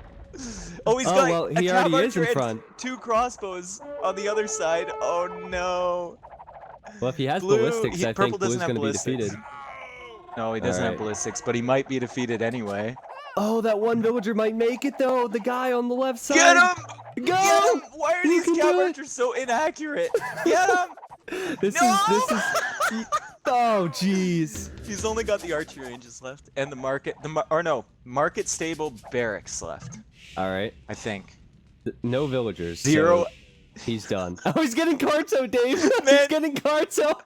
Speaker 2: Oh, he's
Speaker 1: Oh,
Speaker 2: got
Speaker 1: well,
Speaker 2: a
Speaker 1: he
Speaker 2: cav
Speaker 1: already is in
Speaker 2: archer and
Speaker 1: front.
Speaker 2: 2 crossbows on the other side. Oh no.
Speaker 1: Well, if he has
Speaker 2: Blue,
Speaker 1: ballistics, I
Speaker 2: purple
Speaker 1: think Blue's
Speaker 2: doesn't have
Speaker 1: gonna be
Speaker 2: ballistics.
Speaker 1: defeated.
Speaker 2: No, he doesn't have
Speaker 1: Alright.
Speaker 2: ballistics, but he might be defeated anyway.
Speaker 1: Oh, that one villager might make it though. The guy on the left side.
Speaker 2: Get him!
Speaker 1: Go!
Speaker 2: Get him! Why are
Speaker 1: You
Speaker 2: these
Speaker 1: can
Speaker 2: cav
Speaker 1: do it!
Speaker 2: archers so inaccurate? Get him!
Speaker 1: This
Speaker 2: No!
Speaker 1: is Oh, jeez.
Speaker 2: He's only got the archery ranges left and the market stable barracks left.
Speaker 1: All right.
Speaker 2: I think.
Speaker 1: No villagers.
Speaker 2: Zero.
Speaker 1: So he's done. Oh, he's getting Carto, Dave. He's
Speaker 2: Man.
Speaker 1: getting Carto.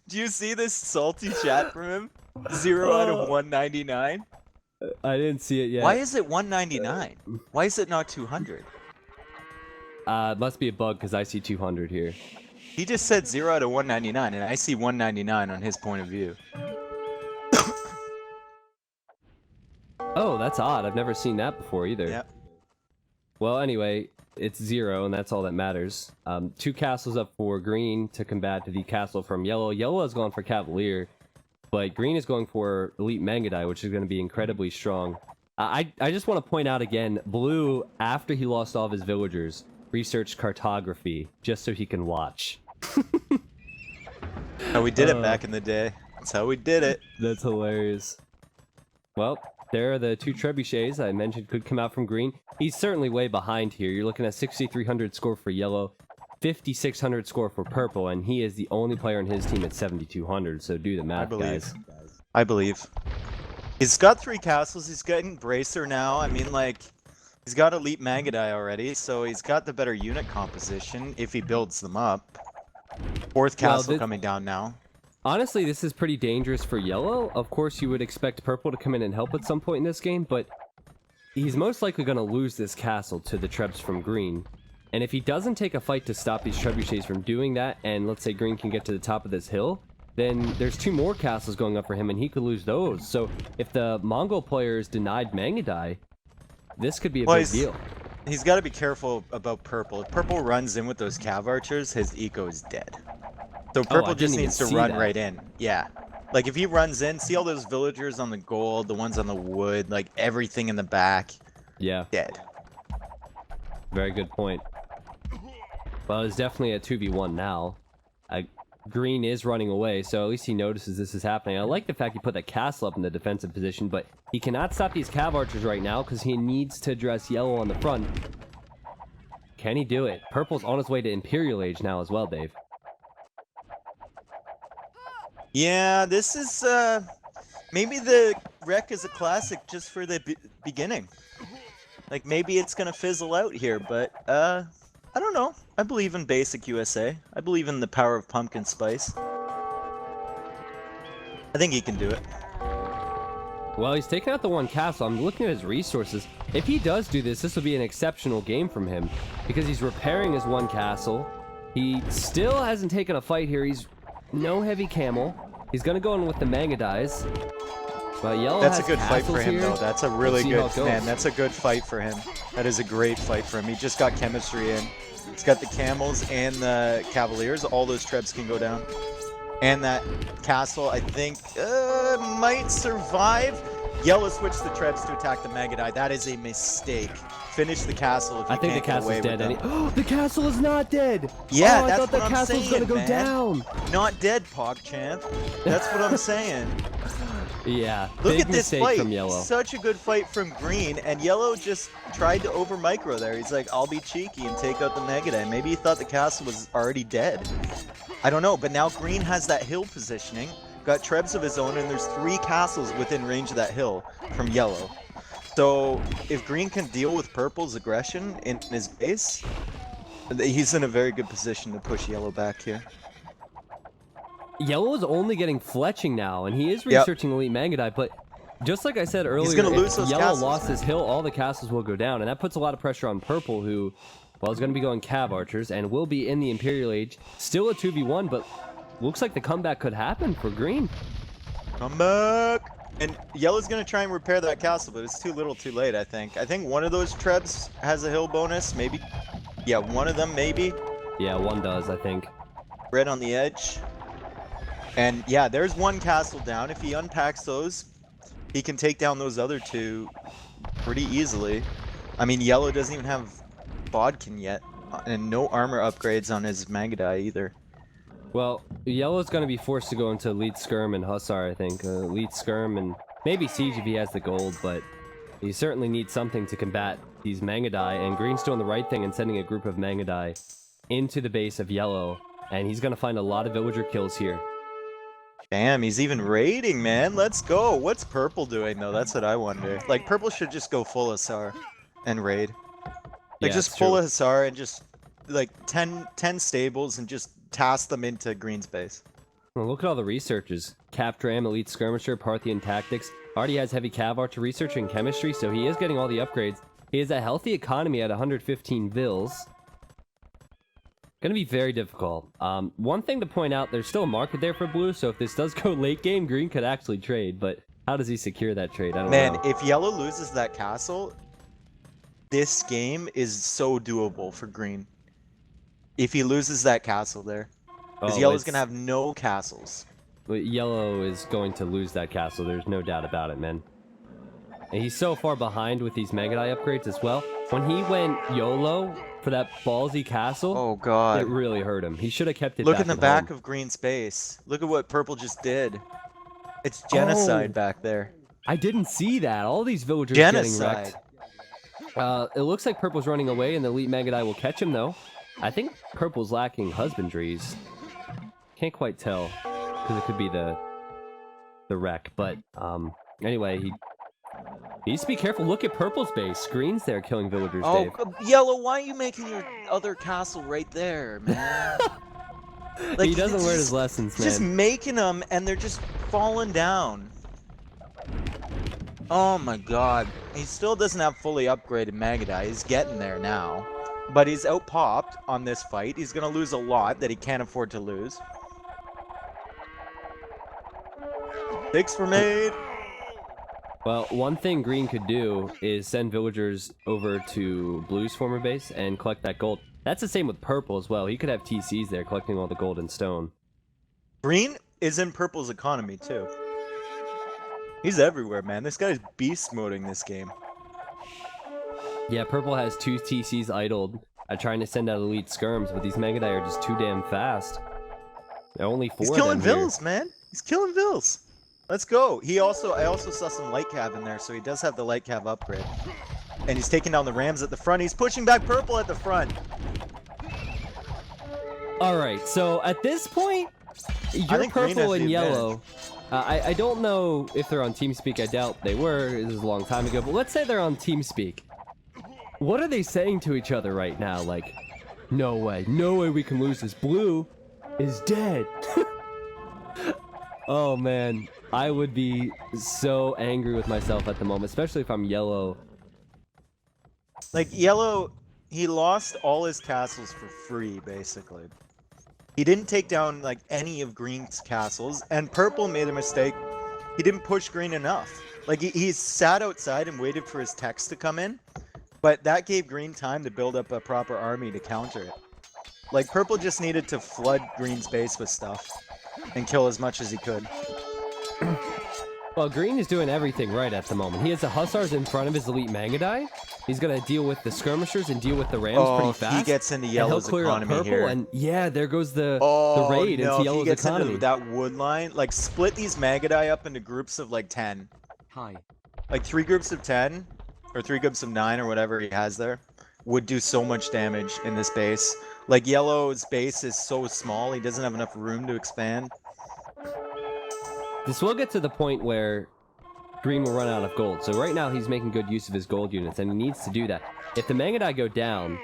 Speaker 2: Do you see this salty chat from him? 0 out of 199.
Speaker 1: I didn't see it yet.
Speaker 2: Why is it 199? Why is it not 200?
Speaker 1: It must be a bug because I see 200 here.
Speaker 2: He just said 0 out of 199, and I see 199 on his point of view.
Speaker 1: Oh, that's odd. I've never seen that before either.
Speaker 2: Yeah.
Speaker 1: Well, anyway, it's 0, and that's all that matters. 2 castles up for green to combat the castle from yellow. Yellow has gone for Cavalier, but green is going for Elite Mangudai, which is going to be incredibly strong. I just want to point out again, blue, after he lost all of his villagers, researched cartography just so he can watch.
Speaker 2: How we did it back in the day. That's how we did it.
Speaker 1: That's hilarious. Well, there are the 2 trebuchets I mentioned could come out from green. He's certainly way behind here. You're looking at 6,300 score for yellow, 5,600 score for purple, and he is the only player on his team at 7,200. So do the math, guys.
Speaker 2: I believe. He's got 3 castles. He's getting Bracer now. I mean, like, he's got Elite Mangudai already, so he's got the better unit composition if he builds them up. 4th castle coming down now.
Speaker 1: Honestly, this is pretty dangerous for yellow. Of course, you would expect purple to come in and help at some point in this game, but he's most likely going to lose this castle to the trebs from green. And if he doesn't take a fight to stop these trebuchets from doing that, and let's say green can get to the top of this hill, then there's 2 more castles going up for him, and he could lose those. So if the Mongol player is denied Mangudai, this could be a big deal.
Speaker 2: He's got to be careful about purple. If purple runs in with those cav archers, his eco is dead. So purple just needs to run right in. Yeah. Like if he runs in, see all those villagers on the gold, the ones on the wood, like everything in the back.
Speaker 1: Yeah.
Speaker 2: Dead.
Speaker 1: Very good point. Well, it's definitely a 2v1 now. Green is running away, so at least he notices this is happening. I like the fact he put that castle up in the defensive position, but he cannot stop these cav archers right now because he needs to address yellow on the front. Can he do it? Purple's on his way to Imperial Age now as well, Dave.
Speaker 2: Yeah, this is, maybe the wreck is a classic just for the beginning. Like, maybe it's gonna fizzle out here, but, I don't know. I believe in basic USA. I believe in the power of pumpkin spice. I think he can do it.
Speaker 1: Well, he's taken out the 1 castle. I'm looking at his resources. If he does do this, this will be an exceptional game from him because he's repairing his 1 castle. He still hasn't taken a fight here. He's no heavy camel. He's gonna go in with the Mangudais. But yellow
Speaker 2: That's a
Speaker 1: has
Speaker 2: good fight for him,
Speaker 1: here.
Speaker 2: though. That's a really good, man.
Speaker 1: That's
Speaker 2: a good fight for him. That is a great fight for him. He just got chemistry in. He's got the camels and the cavaliers. All those trebs can go down. And that castle, I think, might survive. Yellow switched the trebs to attack the Mangudai. That is a mistake. Finish the castle if you
Speaker 1: I think the
Speaker 2: can't get away
Speaker 1: castle's
Speaker 2: with
Speaker 1: dead.
Speaker 2: them.
Speaker 1: The castle is not dead.
Speaker 2: Yeah,
Speaker 1: I
Speaker 2: that's
Speaker 1: thought the
Speaker 2: what I'm
Speaker 1: castle's
Speaker 2: saying,
Speaker 1: gonna go
Speaker 2: man.
Speaker 1: down.
Speaker 2: Not dead, PogChamp. That's what I'm saying.
Speaker 1: Yeah,
Speaker 2: Look
Speaker 1: big
Speaker 2: at this
Speaker 1: mistake
Speaker 2: fight.
Speaker 1: from yellow.
Speaker 2: Such a good fight from green, and yellow just tried to over micro there. He's like, I'll be cheeky and take out the Mangudai. Maybe he thought the castle was already dead. I don't know, but now green has that hill positioning, got trebs of his own, and there's 3 castles within range of that hill from yellow. So if green can deal with purple's aggression in his base, he's in a very good position to push yellow back here.
Speaker 1: Yellow is only getting fletching now, and he is researching Elite Mangudai, but just like I said earlier,
Speaker 2: He's gonna lose those
Speaker 1: Yellow
Speaker 2: castles,
Speaker 1: lost
Speaker 2: man.
Speaker 1: his hill, all the castles will go down, and that puts a lot of pressure on Purple, who, well, is going to be going Cav Archers, and will be in the Imperial Age. Still a 2v1, but looks like the comeback could happen for Green.
Speaker 2: Come back! And yellow's gonna try and repair that castle, but it's too little too late, I think. I think one of those trebs has a hill bonus, maybe. Yeah, one of them, maybe.
Speaker 1: Yeah, one does, I think.
Speaker 2: Red on the edge. And yeah, there's 1 castle down. If he unpacks those, he can take down those other 2 pretty easily. I mean, yellow doesn't even have Bodkin yet, and no armor upgrades on his Mangudai either.
Speaker 1: Well, Yellow's going to be forced to go into Elite Skirm and Hussar, I think. Elite Skirm and maybe Siege if he has the gold, but he certainly needs something to combat these Mangudai, and Green's doing the right thing and sending a group of Mangudai into the base of Yellow, and he's going to find a lot of villager kills here.
Speaker 2: Damn, he's even raiding, man. Let's go. What's purple doing though? That's what I wonder. Like purple should just go full Hussar and raid. Like
Speaker 1: Yeah,
Speaker 2: just
Speaker 1: it's
Speaker 2: full
Speaker 1: true.
Speaker 2: Hussar and just like 10 stables and just task them into green space.
Speaker 1: Well, look at all the researches. Cap Dram, Elite Skirmisher, Parthian Tactics. Already has heavy cav archer research and chemistry, so he is getting all the upgrades. He has a healthy economy at 115 vils. Gonna be very difficult. One thing to point out, there's still a market there for blue, so if this does go late game, green could actually trade, but how does he secure that trade? I don't know.
Speaker 2: Man, if yellow loses that castle, this game is so doable for green. If he loses that castle there. Because yellow's gonna have no castles.
Speaker 1: Yellow is going to lose that castle, there's no doubt about it, man. And he's so far behind with these Megadai upgrades as well. When he went YOLO for that ballsy castle,
Speaker 2: Oh god.
Speaker 1: it really hurt him. He should have kept it
Speaker 2: Look
Speaker 1: back
Speaker 2: in the
Speaker 1: at
Speaker 2: back
Speaker 1: home.
Speaker 2: of green space. Look at what purple just did. It's genocide back there.
Speaker 1: I didn't see that. All these villagers getting
Speaker 2: Genocide.
Speaker 1: wrecked. It looks like purple's running away and the elite Megadai will catch him though. I think purple's lacking husbandries. Can't quite tell because it could be the wreck, but anyway, he needs to be careful. Look at purple's base. Green's there killing villagers, Dave.
Speaker 2: Yellow, why are you making your other castle right there, man? Like,
Speaker 1: He doesn't learn his lessons, man.
Speaker 2: Just making them and they're just falling down. Oh my god. He still doesn't have fully upgraded Magadai. He's getting there now. But he's out-popped on this fight. He's gonna lose a lot that he can't afford to lose. 6 were made.
Speaker 1: Well, one thing green could do is send villagers over to blue's former base and collect that gold. That's the same with purple as well. He could have TCs there collecting all the gold and stone.
Speaker 2: Green is in purple's economy too. He's everywhere, man. This guy's beast moding this game.
Speaker 1: Yeah, purple has 2 TCs idled trying to send out elite skirms, but these Megadai are just too damn fast. There are only 4
Speaker 2: He's
Speaker 1: of
Speaker 2: killing
Speaker 1: them here.
Speaker 2: vills, man. He's killing vills. Let's go. I also saw some light cav in there, so he does have the light cav upgrade. And he's taking down the rams at the front. He's pushing back purple at the front.
Speaker 1: Alright, so at this point, you're
Speaker 2: think green
Speaker 1: purple
Speaker 2: has
Speaker 1: and
Speaker 2: the
Speaker 1: yellow. I don't know if they're on TeamSpeak. I doubt they were. This is a long time ago. But let's say they're on TeamSpeak. What are they saying to each other right now? Like, no way we can lose this. Blue is dead. Oh man, I would be so angry with myself at the moment, especially if I'm yellow.
Speaker 2: Like, yellow, he lost all his castles for free, basically. He didn't take down, like, any of green's castles, and purple made a mistake. He didn't push green enough. Like, he sat outside and waited for his techs to come in, but that gave green time to build up a proper army to counter it. Like, purple just needed to flood green's base with stuff and kill as much as he could.
Speaker 1: Well, green is doing everything right at the moment. He has the Hussars in front of his elite Mangadai. He's gonna deal with the skirmishers and deal with the rams pretty fast.
Speaker 2: He gets into
Speaker 1: and he'll
Speaker 2: yellow's
Speaker 1: clear up
Speaker 2: economy
Speaker 1: purple,
Speaker 2: here.
Speaker 1: and yeah, there goes the raid
Speaker 2: no,
Speaker 1: into
Speaker 2: if he
Speaker 1: yellow's
Speaker 2: gets
Speaker 1: economy.
Speaker 2: into that wood line, like, split these Magadai up into groups of, like, 10.
Speaker 3: Hi.
Speaker 2: Like 3 groups of 10 or 3 groups of 9 or whatever he has there would do so much damage in this base. Like, yellow's base is so small, he doesn't have enough room to expand.
Speaker 1: This will get to the point where green will run out of gold. So right now he's making good use of his gold units, and he needs to do that. If the Mangadai go down,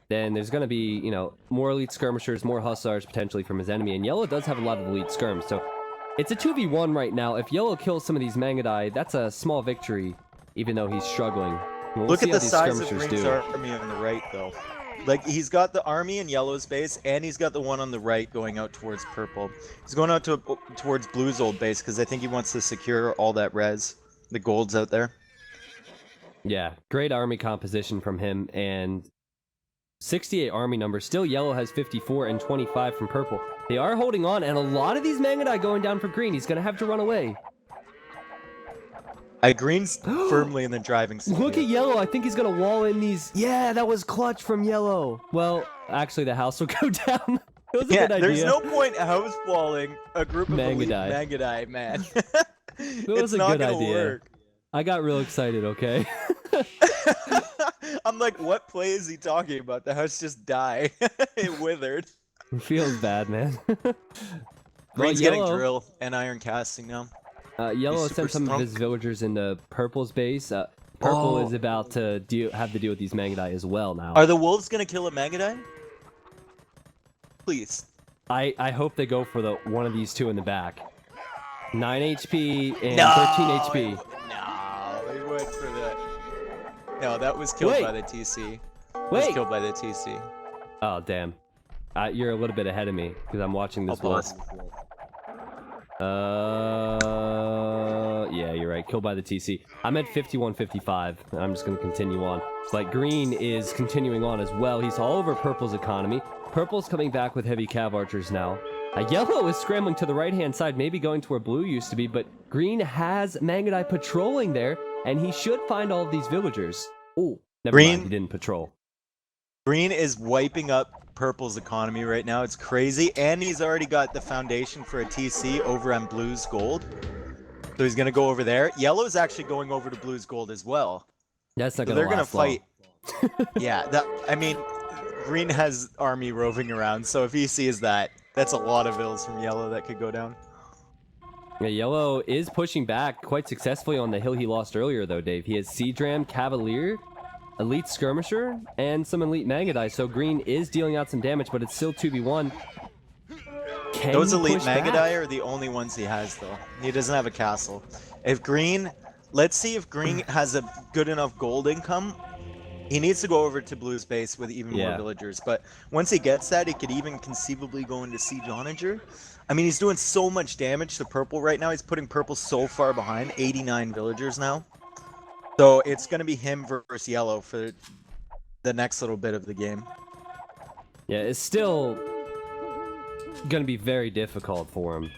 Speaker 1: then there's going to be, you know, more elite skirmishers, more hussars potentially from his enemy, and yellow does have a lot of elite skirms. So it's a 2v1 right now. If yellow kills some of these Mangadai, that's a small victory, even though he's struggling. We'll
Speaker 2: Look
Speaker 1: see
Speaker 2: at
Speaker 1: how
Speaker 2: the
Speaker 1: these
Speaker 2: size of
Speaker 1: skirmishers
Speaker 2: green's
Speaker 1: do.
Speaker 2: army on the right, though. Like, he's got the army in yellow's base, and he's got the one on the right going out towards purple. He's going out towards blue's old base, because I think he wants to secure all that res. The gold's out there.
Speaker 1: Yeah, great army composition from him, and 68 army numbers. Still, yellow has 54 and 25 from purple. They are holding on, and a lot of these Mangadai going down for green. He's going to have to run away.
Speaker 2: Green's firmly in the driving seat.
Speaker 1: Look
Speaker 2: here.
Speaker 1: at yellow. I think he's going to wall in these. Yeah, that was clutch from yellow. Well, actually, the house will go down. It was a good idea.
Speaker 2: There's no point house walling a group of elite
Speaker 1: Mangadai.
Speaker 2: Mangadai, man.
Speaker 1: It was
Speaker 2: it's
Speaker 1: a
Speaker 2: not
Speaker 1: good
Speaker 2: gonna
Speaker 1: idea.
Speaker 2: work.
Speaker 1: I got real excited, okay?
Speaker 2: I'm like, what play is he talking about? The house just died. It withered.
Speaker 1: It feels bad, man.
Speaker 2: Green's getting
Speaker 1: yellow-
Speaker 2: drill and iron casting now.
Speaker 1: Yellow
Speaker 2: He's
Speaker 1: sent
Speaker 2: super
Speaker 1: some of
Speaker 2: strong.
Speaker 1: his villagers into Purple's base. Purple
Speaker 2: Oh.
Speaker 1: is about to have to deal with these Mangudai as well now.
Speaker 2: Are the wolves gonna kill a Mangudai? Please.
Speaker 1: I hope they go for the one of these two in the back. 9 HP and
Speaker 2: No,
Speaker 1: 13 HP.
Speaker 2: No, they went for that. No, that was killed
Speaker 1: Wait.
Speaker 2: by the TC. That
Speaker 1: Wait.
Speaker 2: was killed by the TC.
Speaker 1: Oh damn. You're a little bit ahead of me because I'm watching this
Speaker 2: I'll
Speaker 1: wolf.
Speaker 2: pause.
Speaker 1: Yeah, you're right. Killed by the TC. I'm at 51-55. I'm just gonna continue on. But Green is continuing on as well. He's all over Purple's economy. Purple's coming back with heavy cav archers now. Yellow is scrambling to the right-hand side, maybe going to where Blue used to be, but Green has Mangudai patrolling there, and he should find all of these villagers. Oh, never
Speaker 2: Green-
Speaker 1: mind, he didn't patrol.
Speaker 2: Green is wiping up Purple's economy right now. It's crazy, and he's already got the foundation for a TC over on Blue's gold. So he's gonna go over there. Yellow's actually going over to Blue's gold as well.
Speaker 1: That's not
Speaker 2: So
Speaker 1: gonna
Speaker 2: they're gonna
Speaker 1: last long.
Speaker 2: fight. Yeah, I mean, Green has army roving around, so if he sees that, that's a lot of vills from Yellow that could go down.
Speaker 1: Yeah, Yellow is pushing back quite successfully on the hill he lost earlier, though, Dave. He has Siege Ram, Cavalier, Elite Skirmisher, and some Elite Mangudai, so Green is dealing out some damage, but it's still 2v1. Can
Speaker 2: Those
Speaker 1: he
Speaker 2: Elite
Speaker 1: push back?
Speaker 2: Mangudai are the only ones he has, though. He doesn't have a castle. If Green... Let's see if Green has a good enough gold income. He needs to go over to Blue's base with even more
Speaker 1: Yeah.
Speaker 2: villagers, but once he gets that, he could even conceivably go into Siege Onager. I mean, he's doing so much damage to Purple right now. He's putting Purple so far behind, 89 villagers now. So it's going to be him versus Yellow for the next little bit of the game.
Speaker 1: Yeah, it's still going to be very difficult for him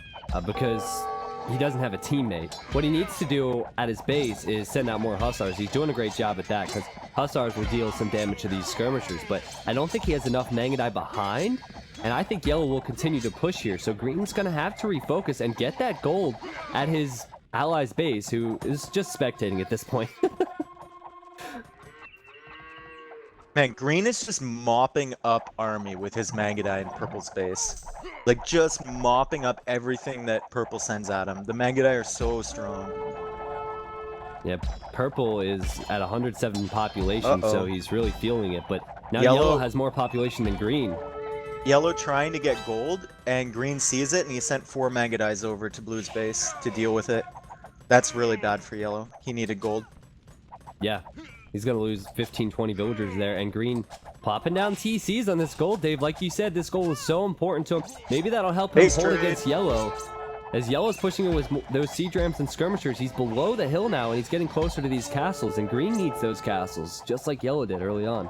Speaker 1: because he doesn't have a teammate. What he needs to do at his base is send out more Hussars. He's doing a great job at that because Hussars will deal some damage to these skirmishers, but I don't think he has enough Mangudai behind, and I think Yellow will continue to push here, so Green's going to have to refocus and get that gold at his ally's base, who is just spectating at this point.
Speaker 2: Man, Green is just mopping up army with his Mangudai in Purple's base. Like, just mopping up everything that Purple sends at him. The Mangudai are so strong.
Speaker 1: Yep, Purple is at 107 population, so
Speaker 2: Uh-oh.
Speaker 1: he's really feeling it, but now Yellow
Speaker 2: Yellow-
Speaker 1: has more population than Green.
Speaker 2: Yellow trying to get gold, and Green sees it, and he sent 4 Mangudais over to Blue's base to deal with it. That's really bad for Yellow. He needed gold.
Speaker 1: Yeah, he's going to lose 15-20 villagers there, and Green popping down TCs on this gold, Dave. Like you said, this gold is so important to him. Maybe that'll help him
Speaker 2: Base
Speaker 1: hold
Speaker 2: trade.
Speaker 1: against Yellow. As Yellow's pushing in with those siege rams and skirmishers, he's below the hill now, and he's getting closer to these castles, and Green needs those castles, just like Yellow did early on.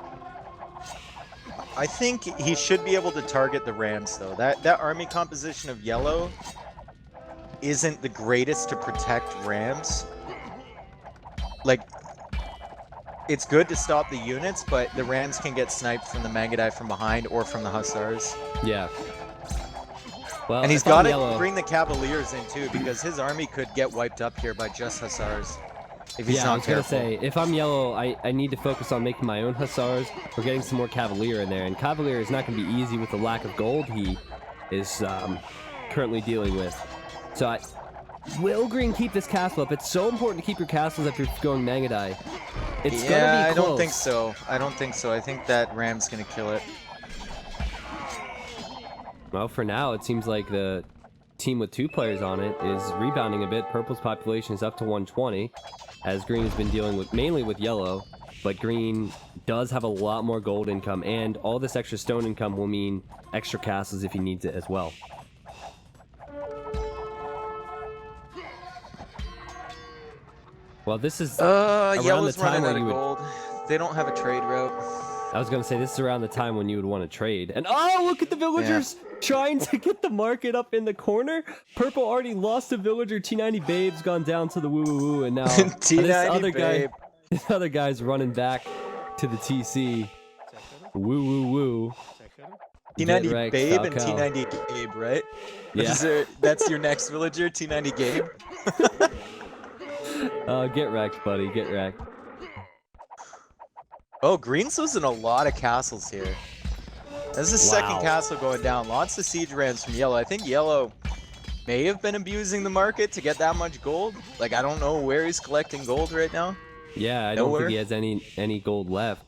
Speaker 2: I think he should be able to target the Rams, though. That army composition of Yellow isn't the greatest to protect Rams. Like, it's good to stop the units, but the Rams can get sniped from the Mangudai from behind or from the Hussars.
Speaker 1: Yeah. Well,
Speaker 2: And he's
Speaker 1: if I'm
Speaker 2: got to
Speaker 1: Yellow,
Speaker 2: bring the Cavaliers in, too, because his army could get wiped up here by just Hussars. If he's
Speaker 1: yeah, I
Speaker 2: not
Speaker 1: was going to
Speaker 2: careful.
Speaker 1: say, if I'm Yellow, I need to focus on making my own Hussars or getting some more Cavalier in there. And Cavalier is not going to be easy with the lack of gold he is currently dealing with. So will Green keep this castle up? It's so important to keep your castles if you're going Mangudai. It's going to be close.
Speaker 2: I don't think so. I don't think so. I think that Ram's going to kill it.
Speaker 1: Well, for now, it seems like the team with 2 players on it is rebounding a bit. Purple's population is up to 120, as Green has been dealing with mainly with Yellow, but Green does have a lot more gold income, and all this extra stone income will mean extra castles if he needs it as well. Well, this is around
Speaker 2: Yellow's
Speaker 1: the time
Speaker 2: running out
Speaker 1: when
Speaker 2: of
Speaker 1: you would...
Speaker 2: gold. They don't have a trade route.
Speaker 1: I was going to say, this is around the time when you would want to trade. And oh, look at the villagers trying to get the market up in the corner. Purple already lost a villager. T90 Babe's gone down to the woo-woo-woo, and now
Speaker 2: T90
Speaker 1: this other guy's running back to the TC. Woo-woo-woo. Get
Speaker 2: T90
Speaker 1: wrecked,
Speaker 2: Babe and
Speaker 1: Falcao.
Speaker 2: T90 Gabe, right?
Speaker 1: Yeah.
Speaker 2: That's your next villager, T90 Gabe?
Speaker 1: Get wrecked, buddy. Get wrecked.
Speaker 2: Oh, Green's losing a lot of castles here. This is the
Speaker 1: Wow.
Speaker 2: second castle going down. Lots of siege rams from Yellow. I think Yellow may have been abusing the market to get that much gold. Like, I don't know where he's collecting gold right now.
Speaker 1: Yeah, I don't
Speaker 2: Nowhere?
Speaker 1: think he has any gold left.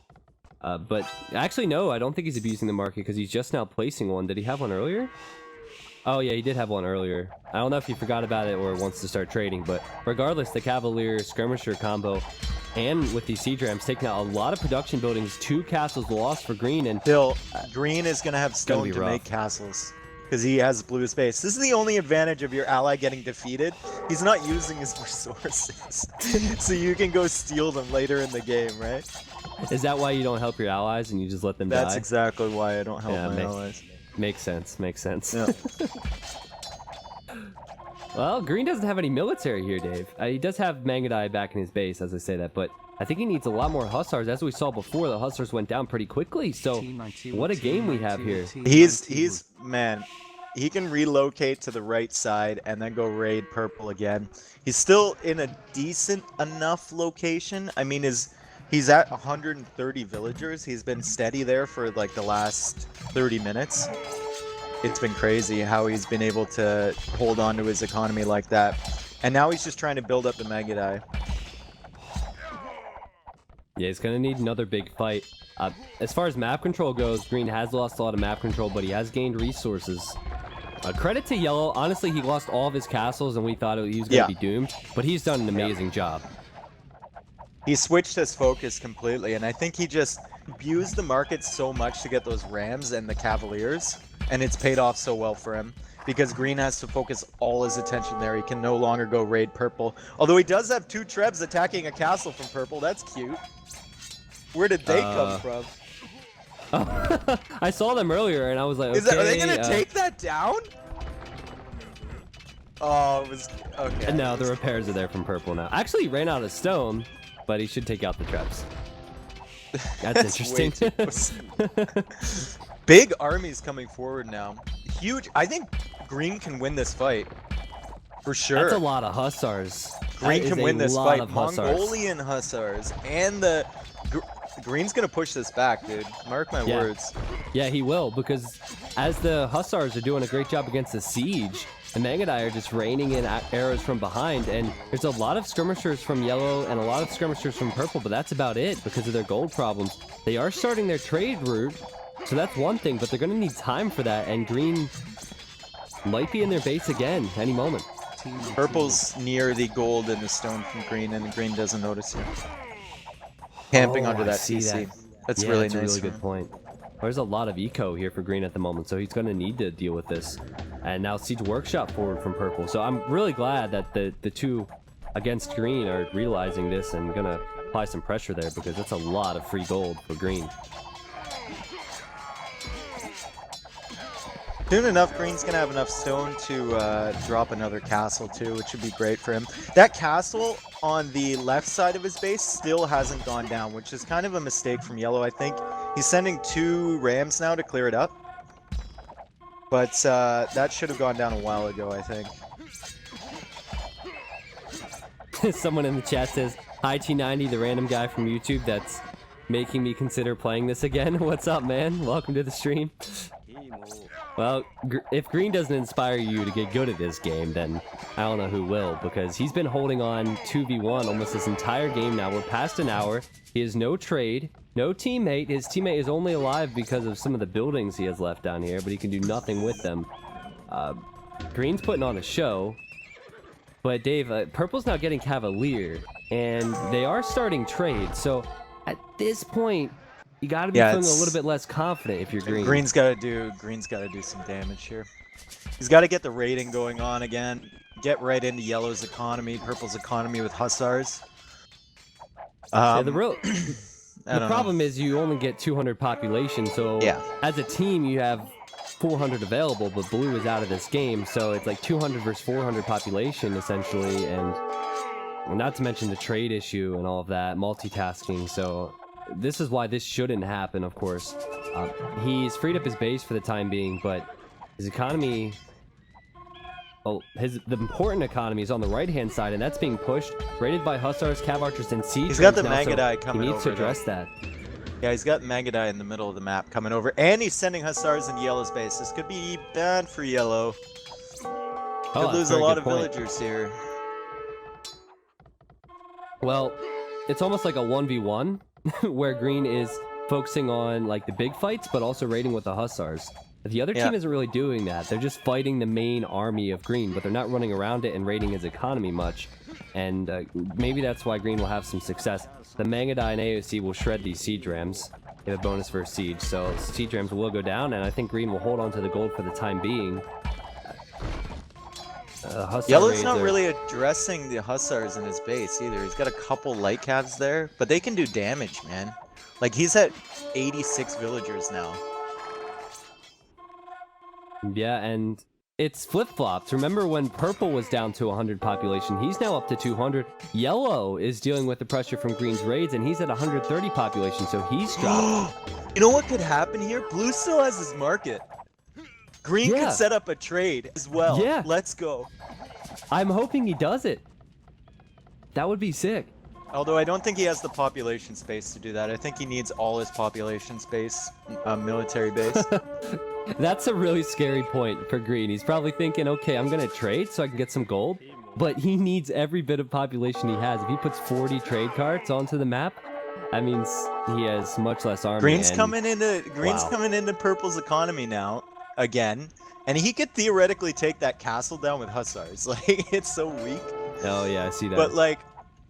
Speaker 1: But actually, no, I don't think he's abusing the market because he's just now placing one. Did he have one earlier? Oh yeah, he did have one earlier. I don't know if he forgot about it or wants to start trading, but regardless, the Cavalier Skirmisher combo and with these siege rams taking out a lot of production buildings, 2 castles lost for green, and
Speaker 2: Still, green is going to have
Speaker 1: gonna
Speaker 2: stone
Speaker 1: be
Speaker 2: to
Speaker 1: rough.
Speaker 2: make castles because he has blue space. This is the only advantage of your ally getting defeated. He's not using his resources. So you can go steal them later in the game, right?
Speaker 1: is that why you don't help your allies and you just let them
Speaker 2: That's
Speaker 1: die?
Speaker 2: exactly why I don't help
Speaker 1: Yeah,
Speaker 2: my allies.
Speaker 1: Makes sense, makes sense.
Speaker 2: Yeah.
Speaker 1: Well, green doesn't have any military here, Dave. He does have Mangadai back in his base, as I say that, but I think he needs a lot more Hussars. As we saw before, the Hussars went down pretty quickly, so what a game we have here.
Speaker 2: He's man, he can relocate to the right side and then go raid purple again. He's still in a decent enough location. I mean, he's at 130 villagers. He's been steady there for like the last 30 minutes. It's been crazy how he's been able to hold on to his economy like that. And now he's just trying to build up the Mangadai.
Speaker 1: Yeah, he's gonna need another big fight. As far as map control goes, green has lost a lot of map control, but he has gained resources. Credit to yellow. Honestly, he lost all of his castles, and we thought he was gonna be doomed, but he's done an amazing job.
Speaker 2: He switched his focus completely, and I think he just abused the market so much to get those rams and the cavaliers, and it's paid off so well for him because green has to focus all his attention there. He can no longer go raid purple, although he does have 2 trebs attacking a castle from purple. That's cute. Where did they come from?
Speaker 1: I saw them earlier, and I was like, okay,
Speaker 2: Are they gonna take that down? Oh, it was okay.
Speaker 1: No, the repairs are there from purple now. Actually, he ran out of stone, but he should take out the traps. That's interesting.
Speaker 2: Big armies coming forward now. Huge. I think green can win this fight. For sure.
Speaker 1: That's a lot of Hussars.
Speaker 2: Green
Speaker 1: That
Speaker 2: can
Speaker 1: is
Speaker 2: win
Speaker 1: a
Speaker 2: this
Speaker 1: lot
Speaker 2: fight.
Speaker 1: of Hussars.
Speaker 2: Mongolian Hussars. And the... Green's gonna push this back, dude. Mark my words.
Speaker 1: Yeah, he will, because as the Hussars are doing a great job against the siege, the Mangadai are just raining in arrows from behind, and there's a lot of skirmishers from yellow and a lot of skirmishers from purple, but that's about it because of their gold problems. They are starting their trade route, so that's one thing, but they're going to need time for that, and green might be in their base again any moment.
Speaker 2: Purple's near the gold and the stone from green, and green doesn't notice it. Camping under
Speaker 1: I
Speaker 2: that
Speaker 1: see
Speaker 2: CC.
Speaker 1: that.
Speaker 2: That's
Speaker 1: Yeah,
Speaker 2: really
Speaker 1: that's
Speaker 2: nice.
Speaker 1: a really good point. There's a lot of eco here for green at the moment, so he's going to need to deal with this. And now Siege Workshop forward from purple. So I'm really glad that the 2 against green are realizing this and going to apply some pressure there, because that's a lot of free gold for green.
Speaker 2: Soon enough, green's gonna have enough stone to drop another castle too, which would be great for him. That castle on the left side of his base still hasn't gone down, which is kind of a mistake from yellow, I think. He's sending 2 rams now to clear it up. But that should have gone down a while ago, I think.
Speaker 1: Someone in the chat says, "Hi T90, the random guy from YouTube that's making me consider playing this again." What's up, man? Welcome to the stream. Well, if green doesn't inspire you to get good at this game, then I don't know who will, because he's been holding on 2v1 almost this entire game now. We're past an hour. He has no trade, no teammate. His teammate is only alive because of some of the buildings he has left down here, but he can do nothing with them. Green's putting on a show, but Dave, purple's now getting Cavalier, and they are starting trade, so at this point, you gotta be feeling a little bit less confident if you're green.
Speaker 2: Green's gotta do some damage here. He's gotta get the raiding going on again. Get right into yellow's economy, purple's economy with Hussars.
Speaker 1: Yeah, the problem is you only get 200 population, so as a team you have 400 available, but blue is out of this game, so it's like 200 versus 400 population essentially, and not to mention the trade issue and all of that, multitasking, so this is why this shouldn't happen, of course. He's freed up his base for the time being, but his economy... Well, the important economy is on the right-hand side, and that's being pushed, raided by Hussars, Cav Archers, and Siege.
Speaker 2: He's got the
Speaker 1: now,
Speaker 2: Mangadai
Speaker 1: so
Speaker 2: coming
Speaker 1: he needs to
Speaker 2: over,
Speaker 1: address that.
Speaker 2: Yeah, he's got Mangadai in the middle of the map coming over, and he's sending Hussars into yellow's base. This could be bad for yellow.
Speaker 1: Oh,
Speaker 2: Could
Speaker 1: that's
Speaker 2: lose
Speaker 1: a
Speaker 2: a
Speaker 1: very
Speaker 2: lot
Speaker 1: good
Speaker 2: of
Speaker 1: point.
Speaker 2: villagers here.
Speaker 1: Well, it's almost like a 1v1 where green is focusing on like the big fights, but also raiding with the hussars. The other
Speaker 2: Yeah.
Speaker 1: team isn't really doing that. They're just fighting the main army of green, but they're not running around it and raiding his economy much. And maybe that's why green will have some success. The Mangadai and AOC will shred these siege rams. They have a bonus for a siege, so siege rams will go down, and I think green will hold on to the gold for the time being. Hussar
Speaker 2: Yellow's
Speaker 1: raids
Speaker 2: not
Speaker 1: are-
Speaker 2: really addressing the hussars in his base either. He's got a couple light cabs there, but they can do damage, man. Like, he's at 86 villagers now.
Speaker 1: Yeah, and it's flip-flops. Remember when purple was down to 100 population? He's now up to 200. Yellow is dealing with the pressure from green's raids, and he's at 130 population, so he's dropped.
Speaker 2: You know what could happen here? Blue still has his market. Green
Speaker 1: Yeah.
Speaker 2: could set up a trade as well.
Speaker 1: Yeah.
Speaker 2: Let's go.
Speaker 1: I'm hoping he does it. That would be sick.
Speaker 2: Although I don't think he has the population space to do that. I think he needs all his population space, military base.
Speaker 1: That's a really scary point for green. He's probably thinking, okay, I'm gonna trade so I can get some gold, but he needs every bit of population he has. If he puts 40 trade carts onto the map, that means he has much less army.
Speaker 2: Green's
Speaker 1: and-
Speaker 2: coming into purple's economy now again, and he could theoretically take that castle down with hussars. Like, it's so weak.
Speaker 1: Oh yeah, I see that.
Speaker 2: But like,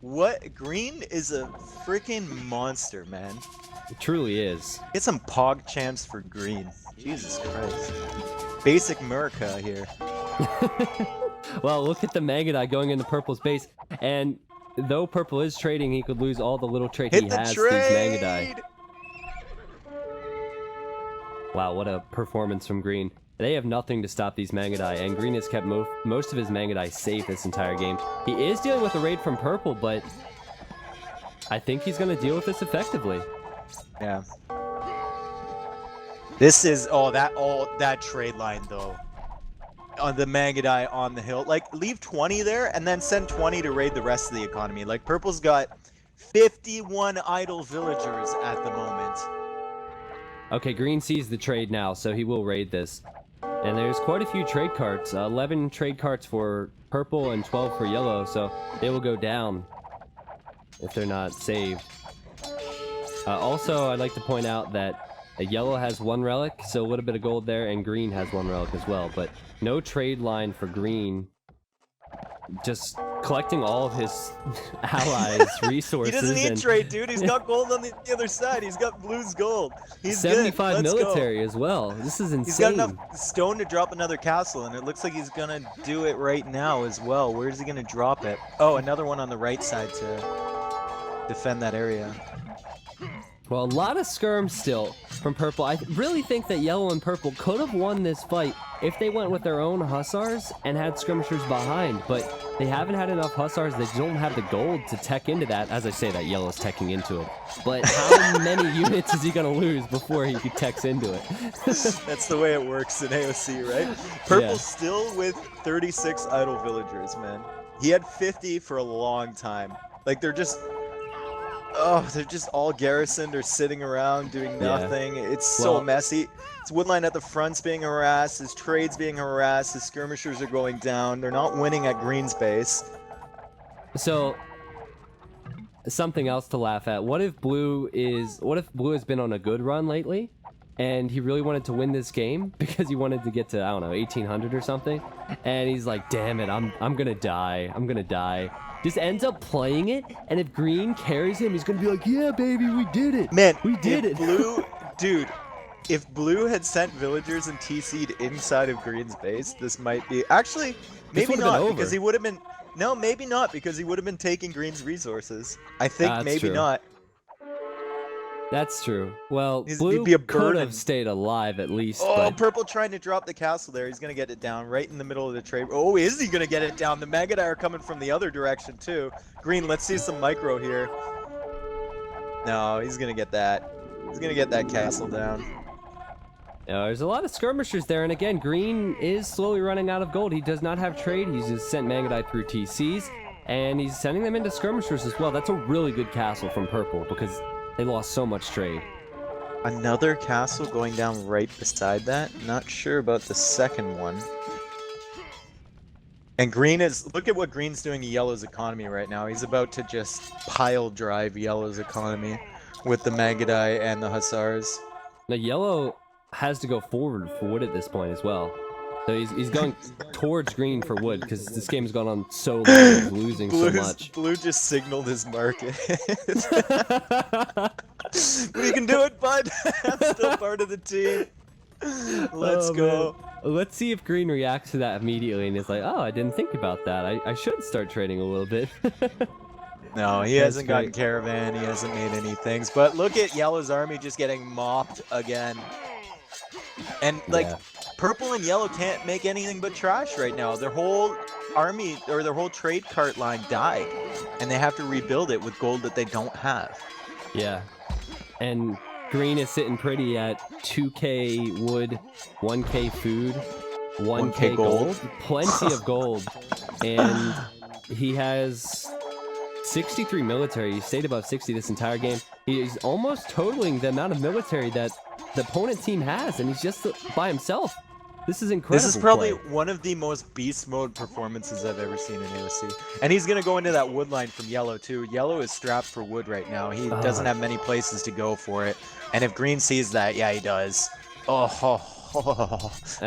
Speaker 2: what? Green is a freaking monster, man.
Speaker 1: It truly is.
Speaker 2: Get some pog champs for green. Jesus Christ. Basic America here.
Speaker 1: Well, look at the Mangadai going into purple's base, and though purple is trading, he could lose all the little trade
Speaker 2: Hit
Speaker 1: he
Speaker 2: the
Speaker 1: has to these Mangadai.
Speaker 2: trade!
Speaker 1: Wow, what a performance from green. They have nothing to stop these Mangadai, and green has kept most of his Mangadai safe this entire game. He is dealing with a raid from purple, but I think he's going to deal with this effectively.
Speaker 2: Yeah. This is that trade line though. On the Mangadai on the hill. Like, leave 20 there and then send 20 to raid the rest of the economy. Like, purple's got 51 idle villagers at the moment.
Speaker 1: Okay, green sees the trade now, so he will raid this. And there's quite a few trade carts. 11 trade carts for purple and 12 for yellow, so they will go down if they're not saved. Also, I'd like to point out that yellow has 1 relic, so a little bit of gold there, and green has 1 relic as well. But no trade line for green. Just collecting all of his allies' resources.
Speaker 2: He doesn't need
Speaker 1: and
Speaker 2: trade, dude. He's got gold on the other side. He's got blue's gold. He's
Speaker 1: 75
Speaker 2: good. Let's
Speaker 1: military as well. This is insane.
Speaker 2: He's got enough stone to drop another castle, and it looks like he's gonna do it right now as well. Where's he gonna drop it? Oh, another one on the right side to defend that area.
Speaker 1: Well, a lot of skirms still from purple. I really think that yellow and purple could have won this fight if they went with their own hussars and had skirmishers behind, but they haven't had enough hussars. They don't have the gold to tech into that. As I say that, yellow's teching into it. But how many units is he going to lose before he techs into it?
Speaker 2: That's the way it works in AOC, right? Purple's still with 36 idle villagers, man. He had 50 for a long time. Like, they're just all garrisoned or sitting around doing nothing. It's so messy. His woodline at the front's being harassed, his trade's being harassed, his skirmishers are going down. They're not winning at green's base.
Speaker 1: So, something else to laugh at. What if blue has been on a good run lately? And he really wanted to win this game because he wanted to get to, I don't know, 1800 or something. And he's like, damn it, I'm gonna die. I'm gonna die. Just ends up playing it, and if green carries him, he's gonna be like, yeah, baby, we did it.
Speaker 2: Man,
Speaker 1: we did it.
Speaker 2: If blue had sent villagers and TC'd inside of green's base, this might be... Actually, maybe not, because he would have been... No, maybe not, because he would have been taking green's resources. I think maybe
Speaker 1: true.
Speaker 2: not.
Speaker 1: That's true. Well,
Speaker 2: He'd
Speaker 1: blue
Speaker 2: be a
Speaker 1: could
Speaker 2: burden.
Speaker 1: have stayed alive at least.
Speaker 2: Oh,
Speaker 1: but...
Speaker 2: purple trying to drop the castle there. He's going to get it down right in the middle of the trade. Oh, is he going to get it down? The Mangadai are coming from the other direction, too. Green, let's see some micro here. No, he's going to get that. He's going to get that castle down.
Speaker 1: There's a lot of skirmishers there, and again, green is slowly running out of gold. He does not have trade. He's just sent Mangadai through TCs, and he's sending them into skirmishers as well. That's a really good castle from purple because they lost so much trade.
Speaker 2: Another castle going down right beside that. Not sure about the second one. And green is, look at what green's doing to yellow's economy right now. He's about to just pile drive yellow's economy with the Magadai and the Hussars.
Speaker 1: Now yellow has to go forward for wood at this point as well. So he's going towards green for wood because this game has gone on so long, he's losing so much.
Speaker 2: Blue just signaled his market. We can do it, bud. I'm still part of the team. Let's go.
Speaker 1: Man. Let's see if green reacts to that immediately and is like, oh, I didn't think about that. I should start trading a little bit.
Speaker 2: No, he hasn't gotten caravan. He hasn't made any things. But look at yellow's army just getting mopped again. And like, purple and yellow can't make anything but trash right now. Their whole army or their whole trade cart line died, and they have to rebuild it with gold that they don't have.
Speaker 1: Yeah, and green is sitting pretty at 2k wood, 1k food, 1k gold, plenty of gold, and he has 63 military. He stayed above 60 this entire game. He is almost totaling the amount of military that the opponent team has, and he's just by himself. This is incredible.
Speaker 2: This is probably one of the most beast mode performances I've ever seen in AOC. And he's going to go into that wood line from yellow too. Yellow is strapped for wood right now. He doesn't have many places to go for it. And if green sees that, yeah, he does. I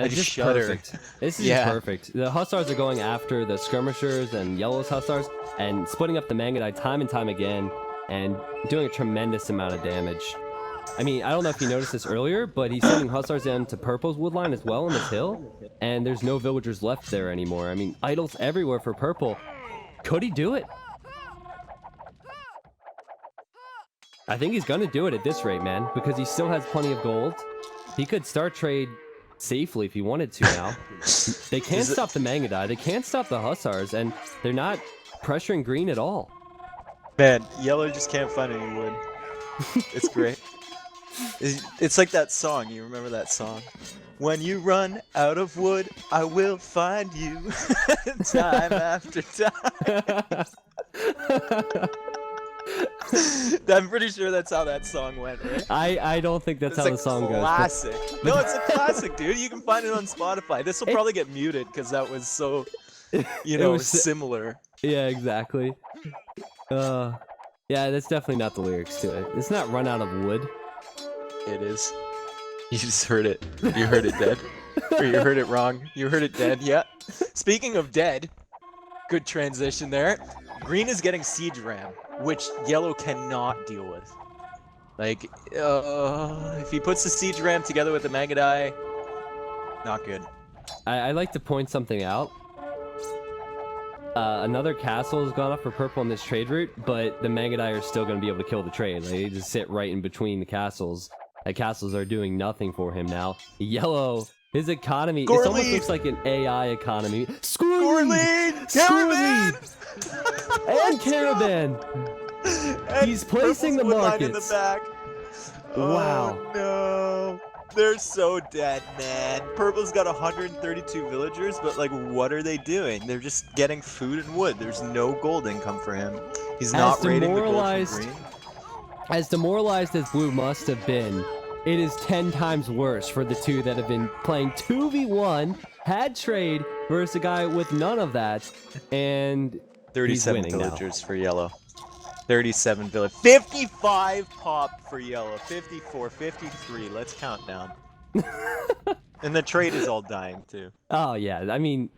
Speaker 2: just shudder.
Speaker 1: Perfect. This is just perfect. The Hussars are going after the skirmishers and yellow's Hussars and splitting up the Mangadai time and time again and doing a tremendous amount of damage. I mean, I don't know if you noticed this earlier, but he's sending Hussars into Purple's woodline as well on this hill, and there's no villagers left there anymore. I mean, idols everywhere for Purple. Could he do it? I think he's gonna do it at this rate, man, because he still has plenty of gold. He could start trade safely if he wanted to now. They can't stop the Mangadai, they can't stop the Hussars, and they're not pressuring green at all.
Speaker 2: Man, yellow just can't find any wood. It's great. It's like that song. You remember that song? When you run out of wood, I will find you. Time after time. I'm pretty sure that's how that song went, right?
Speaker 1: I don't think that's how the song goes.
Speaker 2: Classic. No, it's a classic, dude. You can find it on Spotify. This will probably get muted because that was so, similar.
Speaker 1: Yeah, exactly. Yeah, that's definitely not the lyrics to it. It's not run out of wood.
Speaker 2: It is. You just heard it. You heard it dead. Or you heard it wrong. You heard it dead, yeah. Speaking of dead, good transition there. Green is getting siege ram, which yellow cannot deal with. Like, if he puts the siege ram together with the Magadai, not good.
Speaker 1: I'd like to point something out. Another castle has gone up for purple on this trade route, but the Magadai are still going to be able to kill the trade. Like, they just sit right in between the castles. The castles are doing nothing for him now. Yellow, his economy, it almost looks like an AI economy. Scorlead!
Speaker 2: Caravan!
Speaker 1: And Caravan! He's placing the markets.
Speaker 2: In the back.
Speaker 1: Wow.
Speaker 2: Oh, no. They're so dead, man. Purple's got 132 villagers, but like, what are they doing? They're just getting food and wood. There's no gold income for him. He's not raiding the gold from green.
Speaker 1: As demoralized as blue must have been, it is 10 times worse for the two that have been playing 2v1, had trade, versus a guy with none of that, and
Speaker 2: 37
Speaker 1: he's winning
Speaker 2: villagers for yellow. 37 village. 55 pop for yellow. 54, 53. Let's count down. And the trade is all dying too.
Speaker 1: Oh yeah, I mean,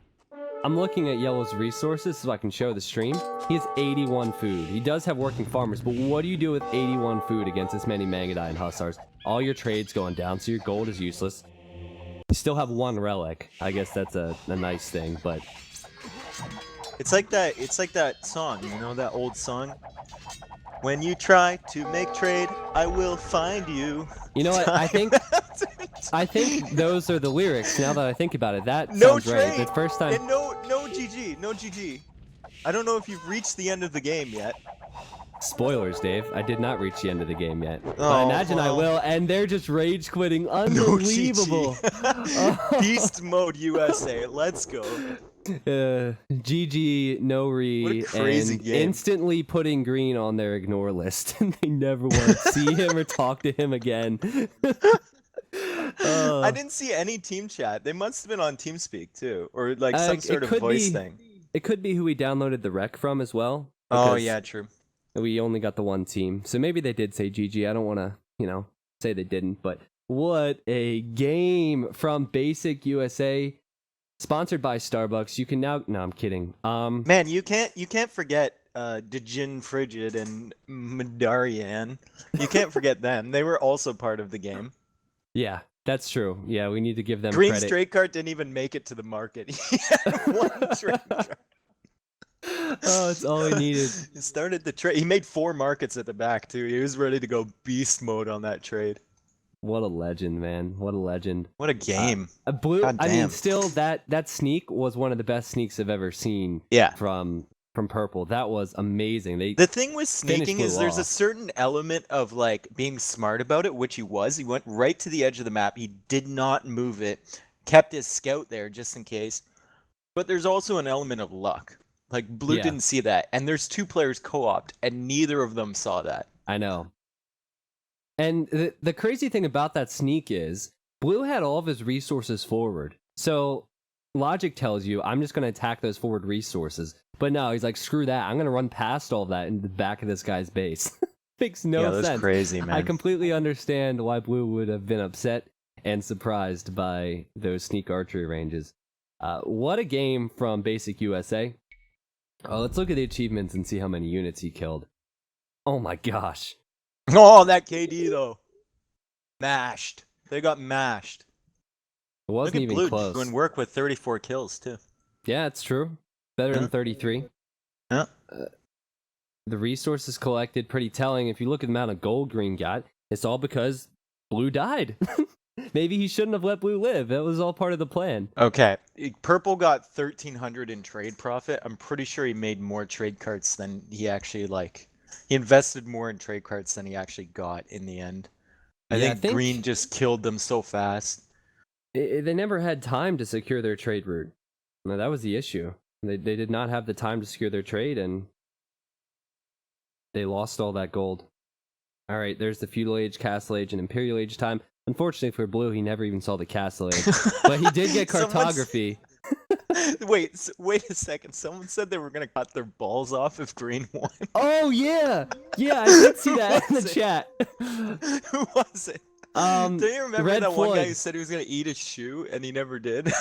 Speaker 1: I'm looking at yellow's resources so I can show the stream. He has 81 food. He does have working farmers, but what do you do with 81 food against this many Magadai and Hussars? All your trade's going down, so your gold is useless. You still have one relic. I guess that's a nice thing, but
Speaker 2: it's like that song, you know, that old song? When you try to make trade, I will find you.
Speaker 1: You know what? I think those are the lyrics. Now that I think about it, that sounds right. The first time.
Speaker 2: And no GG. I don't know if you've reached the end of the game yet.
Speaker 1: Spoilers, Dave. I did not reach the end of the game yet. But I imagine I will, and they're just rage quitting. Unbelievable.
Speaker 2: Beast mode USA. Let's go.
Speaker 1: GG, no re, and
Speaker 2: game.
Speaker 1: Instantly putting green on their ignore list. And they never want to see him or talk to him again. Oh
Speaker 2: I didn't see any team chat. They must have been on TeamSpeak too, or like some
Speaker 1: It
Speaker 2: sort of
Speaker 1: could
Speaker 2: voice
Speaker 1: be-
Speaker 2: thing.
Speaker 1: It could be who we downloaded the rec from as well.
Speaker 2: Oh
Speaker 1: because
Speaker 2: yeah, true.
Speaker 1: We only got the one team. So maybe they did say GG. I don't want to, say they didn't. But what a game from Basic USA. Sponsored by Starbucks. You can now... No, I'm kidding.
Speaker 2: Man, you can't forget Dejin Frigid and Madarian. You can't forget them. They were also part of the game.
Speaker 1: Yeah, that's true. Yeah, we need to give them
Speaker 2: Green
Speaker 1: credit.
Speaker 2: Straight Card didn't even make it to the market. He had one trade card.
Speaker 1: Oh, it's all he needed.
Speaker 2: He started the trade. He made 4 markets at the back too. He was ready to go beast mode on that trade.
Speaker 1: What a legend, man. What a legend.
Speaker 2: What a game.
Speaker 1: Blue,
Speaker 2: God
Speaker 1: I mean,
Speaker 2: damn.
Speaker 1: still, that sneak was one of the best sneaks I've ever seen
Speaker 2: Yeah.
Speaker 1: from Purple. That was amazing.
Speaker 2: The thing with sneaking
Speaker 1: Blue
Speaker 2: is there's a
Speaker 1: off.
Speaker 2: certain element of like being smart about it, which he was. He went right to the edge of the map. He did not move it, kept his scout there just in case. But there's also an element of luck. Like Blue
Speaker 1: Yeah.
Speaker 2: didn't see that, and there's 2 players co-opt, and neither of them saw that.
Speaker 1: I know. And the crazy thing about that sneak is Blue had all of his resources forward. So logic tells you, I'm just going to attack those forward resources. But no, he's like, screw that. I'm going to run past all that in the back of this guy's base. Makes no
Speaker 2: yeah, that's
Speaker 1: sense.
Speaker 2: crazy, man.
Speaker 1: I completely understand why Blue would have been upset and surprised by those sneak archery ranges. What a game from Basic USA. Let's look at the achievements and see how many units he killed. Oh my gosh.
Speaker 2: Oh, that KD though. Mashed. They got mashed.
Speaker 1: It
Speaker 2: Look
Speaker 1: wasn't
Speaker 2: at
Speaker 1: even
Speaker 2: Blue
Speaker 1: close.
Speaker 2: doing work with 34 kills too.
Speaker 1: Yeah, it's true. Better
Speaker 2: Yeah.
Speaker 1: than 33.
Speaker 2: Yeah.
Speaker 1: The resources collected, pretty telling. If you look at the amount of gold Green got, it's all because Blue died. Maybe he shouldn't have let Blue live. That was all part of the plan.
Speaker 2: Okay. Purple got 1,300 in trade profit. I'm pretty sure he made more trade cards than he actually he invested more in trade cards than he actually got in the end. I
Speaker 1: Yeah,
Speaker 2: think Green just killed them so fast.
Speaker 1: They never had time to secure their trade route. No, that was the issue. They did not have the time to secure their trade, and they lost all that gold. All right, there's the Feudal Age, Castle Age, and Imperial Age time. Unfortunately for Blue, he never even saw the Castle Age. But he did get
Speaker 2: Someone's-
Speaker 1: cartography.
Speaker 2: Wait a second. Someone said they were going to cut their balls off if Green won.
Speaker 1: Oh, yeah! Yeah, I did see that in the
Speaker 2: Was it?
Speaker 1: chat.
Speaker 2: Who was it? Do you remember
Speaker 1: Red
Speaker 2: that one guy
Speaker 1: Floyd.
Speaker 2: who said he was going to eat a shoe and he never did?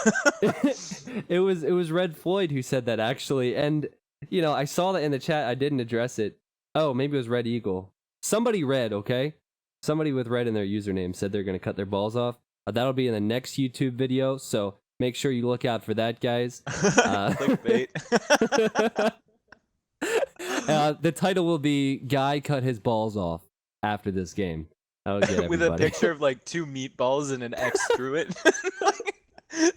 Speaker 1: It was Red Floyd who said that, actually. And, I saw that in the chat. I didn't address it. Oh, maybe it was Red Eagle. Somebody red, okay? Somebody with red in their username said they're going to cut their balls off. That'll be in the next YouTube video, so make sure you look out for that, guys.
Speaker 2: Clickbait.
Speaker 1: The title will be Guy Cut His Balls Off after this game. That'll get everybody.
Speaker 2: With a picture of like 2 meatballs and an X through it.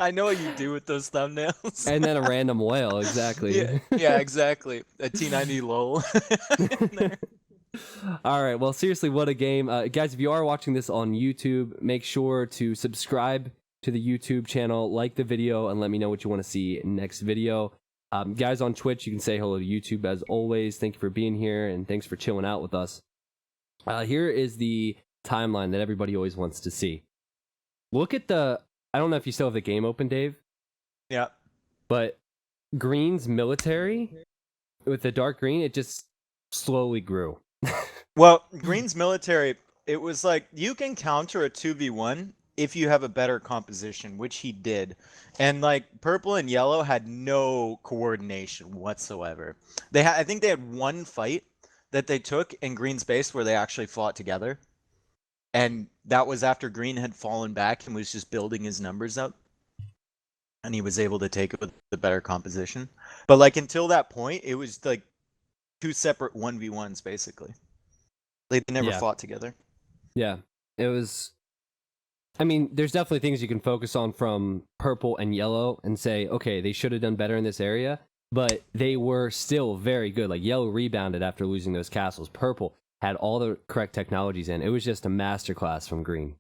Speaker 2: I know what you do with those thumbnails.
Speaker 1: And then a random whale, exactly.
Speaker 2: Yeah, exactly. A T90 lol. in there.
Speaker 1: All right. Well, seriously, what a game. Guys, if you are watching this on YouTube, make sure to subscribe to the YouTube channel, like the video, and let me know what you want to see next video. Guys on Twitch, you can say hello to YouTube as always. Thank you for being here, and thanks for chilling out with us. Here is the timeline that everybody always wants to see. Look at I don't know if you still have the game open, Dave,
Speaker 2: Yeah.
Speaker 1: but Green's military, with the dark green, it just slowly grew.
Speaker 2: Well, Green's military, it was like you can counter a 2v1 if you have a better composition, which he did. And like purple and yellow had no coordination whatsoever. I think they had one fight that they took in Green's base where they actually fought together. And that was after Green had fallen back and was just building his numbers up. And he was able to take it with the better composition. But like until that point, it was like 2 separate 1v1s basically. They never
Speaker 1: Yeah.
Speaker 2: fought together.
Speaker 1: Yeah, it was. I mean, there's definitely things you can focus on from purple and yellow and say, okay, they should have done better in this area, but they were still very good. Like yellow rebounded after losing those castles. Purple had all the correct technologies in. It was just a masterclass from Green.